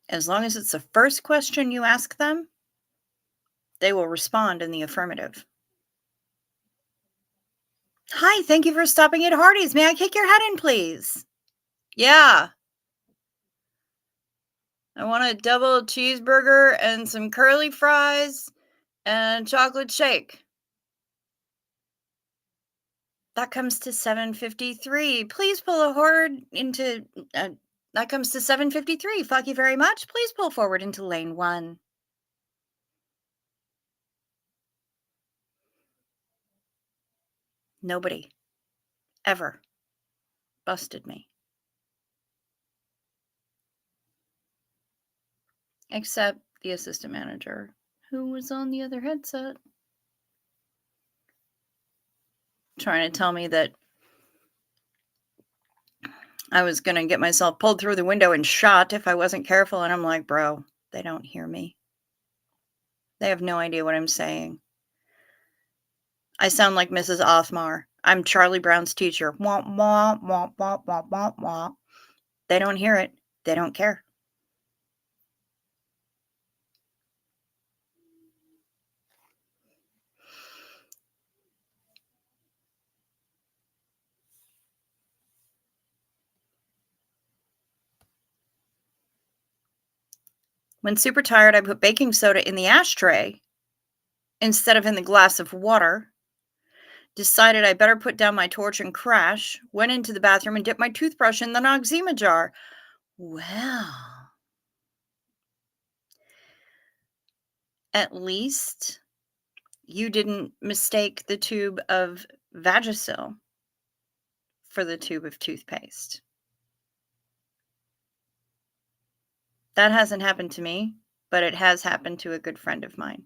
as long as it's the first question you ask them, they will respond in the affirmative. Hi, thank you for stopping at Hardee's. May I kick your head in, please? Yeah. I want a double cheeseburger and some curly fries and chocolate shake. That comes to $7.53. Please pull forward into that comes to $7.53. Thank you very much. Please pull forward into lane 1. Nobody ever busted me. Except the assistant manager, who was on the other headset, trying to tell me that I was going to get myself pulled through the window and shot if I wasn't careful. And I'm like, bro, they don't hear me. They have no idea what I'm saying. I sound like Mrs. Othmar. I'm Charlie Brown's teacher. Wah, wah, wah, wah, wah, wah, wah. They don't hear it. They don't care. When super tired, I put baking soda in the ashtray instead of in the glass of water. Decided I better put down my torch and crash. Went into the bathroom and dipped my toothbrush in the Noxzema jar. Well, at least you didn't mistake the tube of Vagisil for the tube of toothpaste. That hasn't happened to me, but it has happened to a good friend of mine,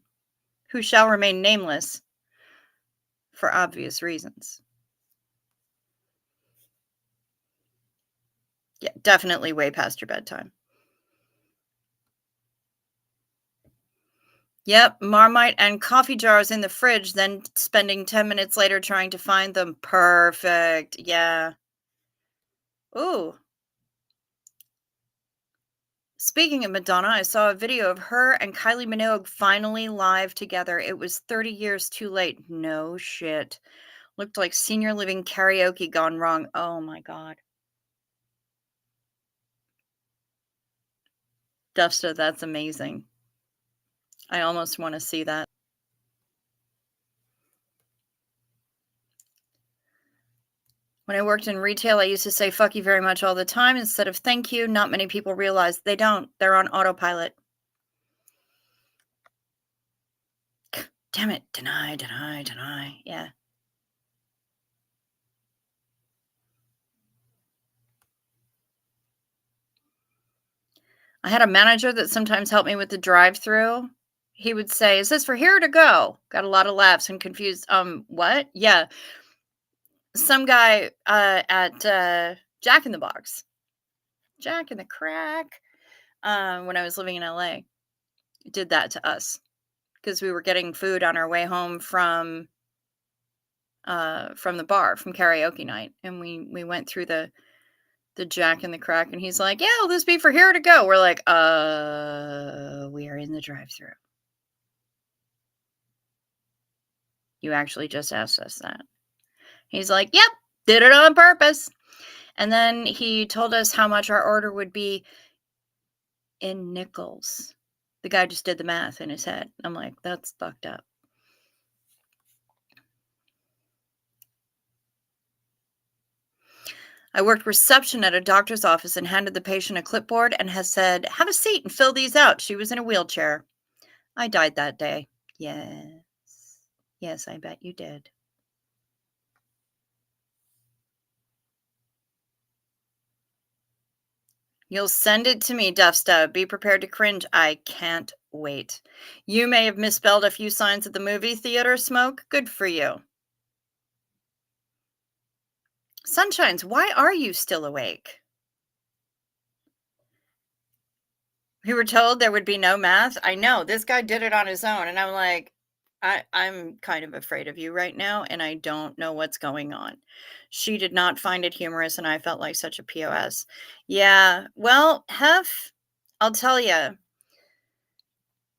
who shall remain nameless for obvious reasons. Yeah, definitely way past your bedtime. Yep, Marmite and coffee jars in the fridge, then spending 10 minutes later trying to find them. Perfect. Yeah. Ooh. Speaking of Madonna, I saw a video of her and Kylie Minogue finally live together. It was 30 years too late. No shit. Looked like senior living karaoke gone wrong. Oh my God. Dufsta, that's amazing. I almost want to see that. When I worked in retail, I used to say fuck you very much all the time instead of thank you. Not many people realize they don't. They're on autopilot. Damn it. Deny, deny, deny. Yeah. I had a manager that sometimes helped me with the drive-through. He would say, "Is this for here or to go?" Got a lot of laughs and confused. What? Yeah. Some guy at Jack in the Box. Jack in the Crack. When I was living in LA, did that to us because we were getting food on our way home from the bar from karaoke night, and we went through the Jack in the Crack, and he's like, "Yeah, will this be for here to go?" We're like, we are in the drive-through. You actually just asked us that. He's like, yep, did it on purpose. And then he told us how much our order would be in nickels. The guy just did the math in his head. I'm like, that's fucked up. I worked reception at a doctor's office and handed the patient a clipboard and has said, have a seat and fill these out. She was in a wheelchair. I died that day. Yes. Yes, I bet you did. You'll send it to me, Dufsta. Be prepared to cringe. I can't wait. You may have misspelled a few signs at the movie theater, Smoke. Good for you. Sunshines, why are you still awake? We were told there would be no math. I know, this guy did it on his own, and I'm like, I'm kind of afraid of you right now, and I don't know what's going on. She did not find it humorous, and I felt like such a POS. Yeah, well, Hef, I'll tell you,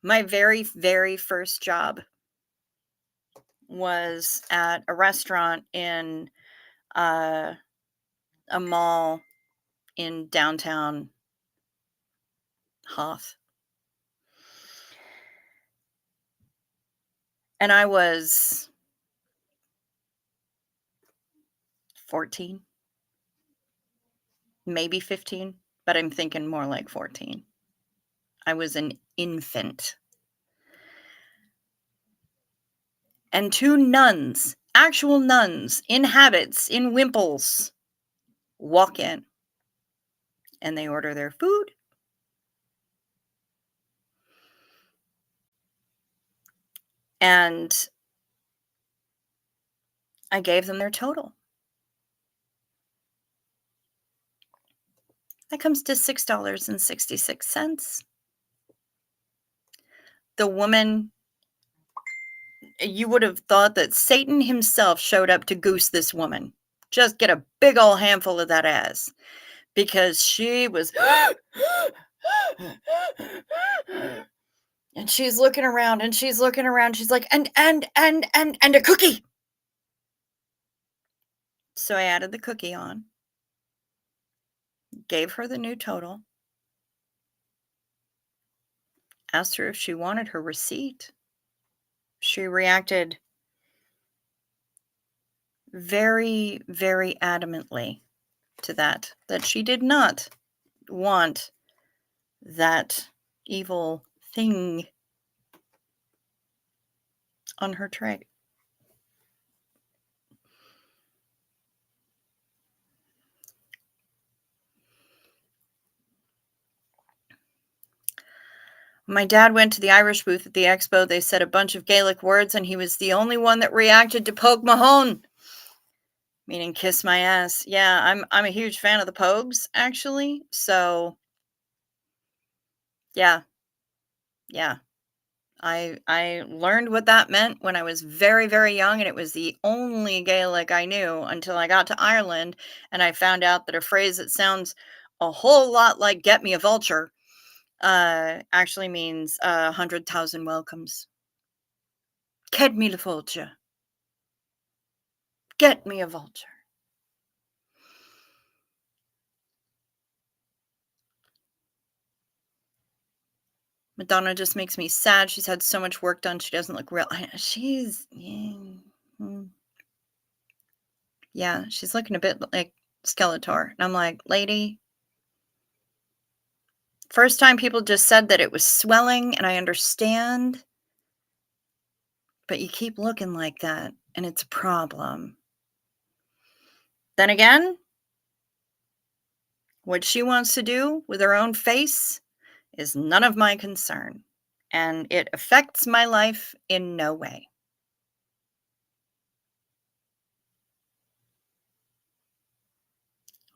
my very, very first job was at a restaurant in a mall in downtown Hoth. And I was 14, maybe 15, but I'm thinking more like 14. I was an infant. And two nuns, actual nuns in habits, in wimples, walk in and they order their food. And I gave them their total. That comes to $6.66. The woman, you would have thought that Satan himself showed up to goose this woman. Just get a big old handful of that ass. Because she was... and she's looking around and she's looking around. She's like, and a cookie. So I added the cookie on. Gave her the new total. Asked her if she wanted her receipt. She reacted very, very adamantly to that she did not want that evil thing on her tray. My dad went to the Irish booth at the expo. They said a bunch of Gaelic words, and he was the only one that reacted to Pogue Mahone, meaning kiss my ass. Yeah, I'm a huge fan of the Pogues, actually. So, yeah. I learned what that meant when I was very, very young, and it was the only Gaelic I knew until I got to Ireland, and I found out that a phrase that sounds a whole lot like "get me a vulture" actually means 100,000 welcomes. Get me the vulture. Get me a vulture. Madonna just makes me sad. She's had so much work done. She doesn't look real. She's, yeah, she's looking a bit like Skeletor. And I'm like, lady, first time people just said that it was swelling, and I understand. But you keep looking like that, and it's a problem. Then again, what she wants to do with her own face is none of my concern. And it affects my life in no way.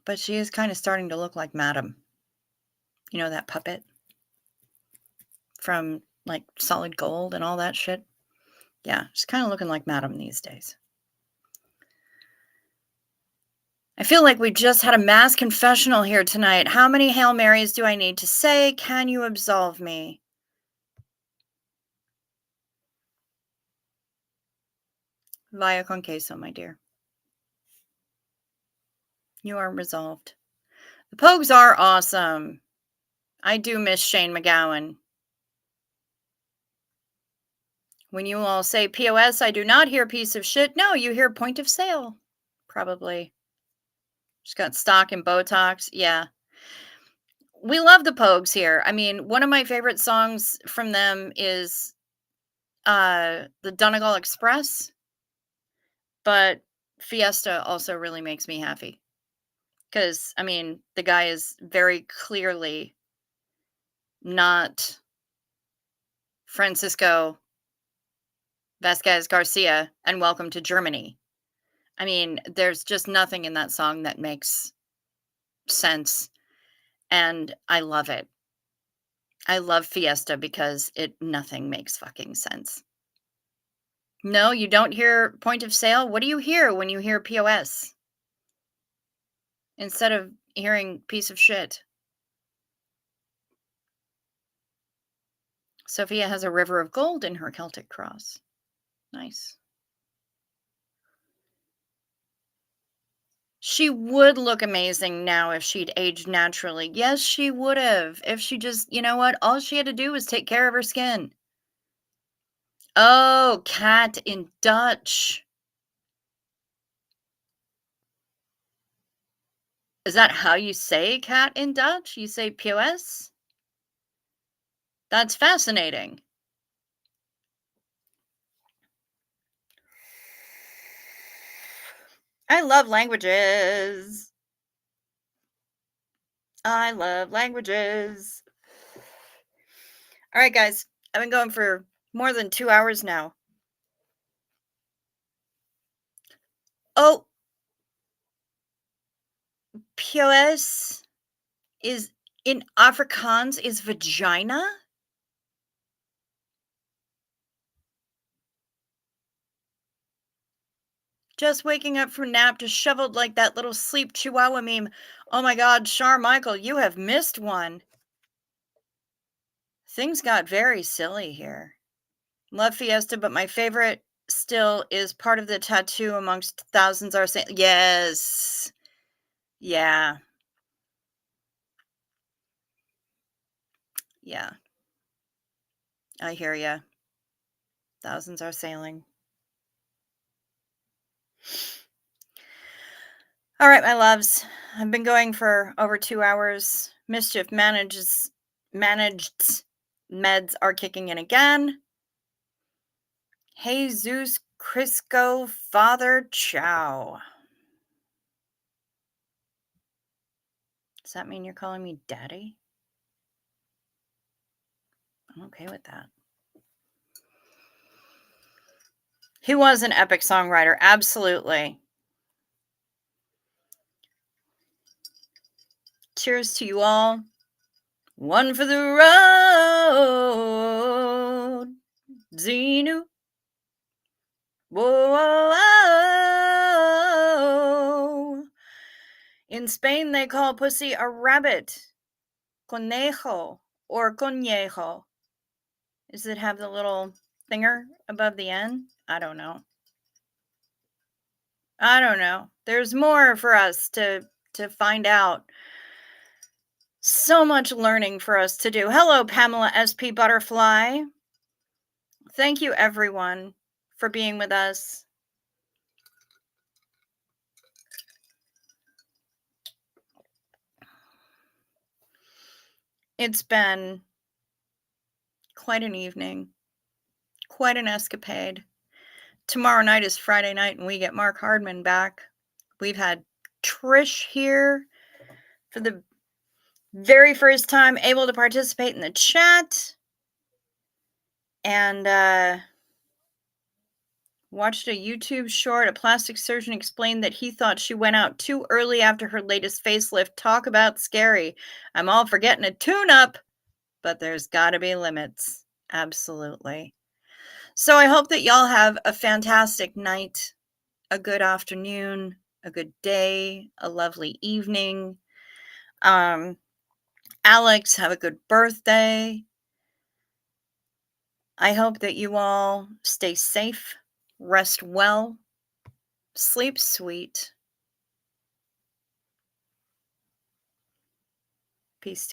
But she is kind of starting to look like Madam. You know, that puppet from like Solid Gold and all that shit? Yeah, she's kind of looking like Madam these days. I feel like we just had a mass confessional here tonight. How many Hail Marys do I need to say? Can you absolve me? Via con queso, my dear. You are resolved. The Pogues are awesome. I do miss Shane McGowan. When you all say POS, I do not hear piece of shit. No, you hear point of sale. Probably. She's got stock and Botox. Yeah. We love the Pogues here. I mean, one of my favorite songs from them is the Donegal Express, but Fiesta also really makes me happy. Because, I mean, the guy is very clearly not Francisco Vasquez Garcia and Welcome to Germany. I mean, there's just nothing in that song that makes sense, and I love it. I love Fiesta because nothing makes fucking sense. No, you don't hear point of sale? What do you hear when you hear POS? Instead of hearing piece of shit. Sophia has a river of gold in her Celtic cross. Nice. She would look amazing now if she'd aged naturally. Yes, she would have. If she just, you know what? All she had to do was take care of her skin. Oh, cat in Dutch. Is that how you say cat in Dutch? You say POS? That's fascinating. I love languages. I love languages. All right, guys. I've been going for more than 2 hours now. Oh, POS is in Afrikaans is vagina? Just waking up from nap, disheveled like that little sleep chihuahua meme. Oh my god, Michael, you have missed one. Things got very silly here. Love Fiesta, but my favorite still is part of the tattoo amongst thousands are saying yes. Yeah. Yeah. I hear ya. Thousands are sailing. All right, my loves. I've been going for over 2 hours. Mischief managed meds are kicking in again. Jesus Crisco Father Chow. Does that mean you're calling me daddy? I'm okay with that. He was an epic songwriter, absolutely. Cheers to you all. One for the road. Zenu. Whoa, whoa, whoa. In Spain, they call pussy a rabbit. Conejo or conejo. Does it have the little thinger above the N? I don't know. There's more for us to find out. So much learning for us to do. Hello, Pamela SP Butterfly. Thank you, everyone, for being with us. It's been quite an evening, quite an escapade. Tomorrow night is Friday night, and we get Mark Hardman back. We've had Trish here for the very first time able to participate in the chat. And watched a YouTube short. A plastic surgeon explained that he thought she went out too early after her latest facelift. Talk about scary. I'm all for getting a tune-up, but there's got to be limits. Absolutely. So I hope that y'all have a fantastic night, a good afternoon, a good day, a lovely evening. Alex, have a good birthday. I hope that you all stay safe, rest well, sleep sweet, Peace.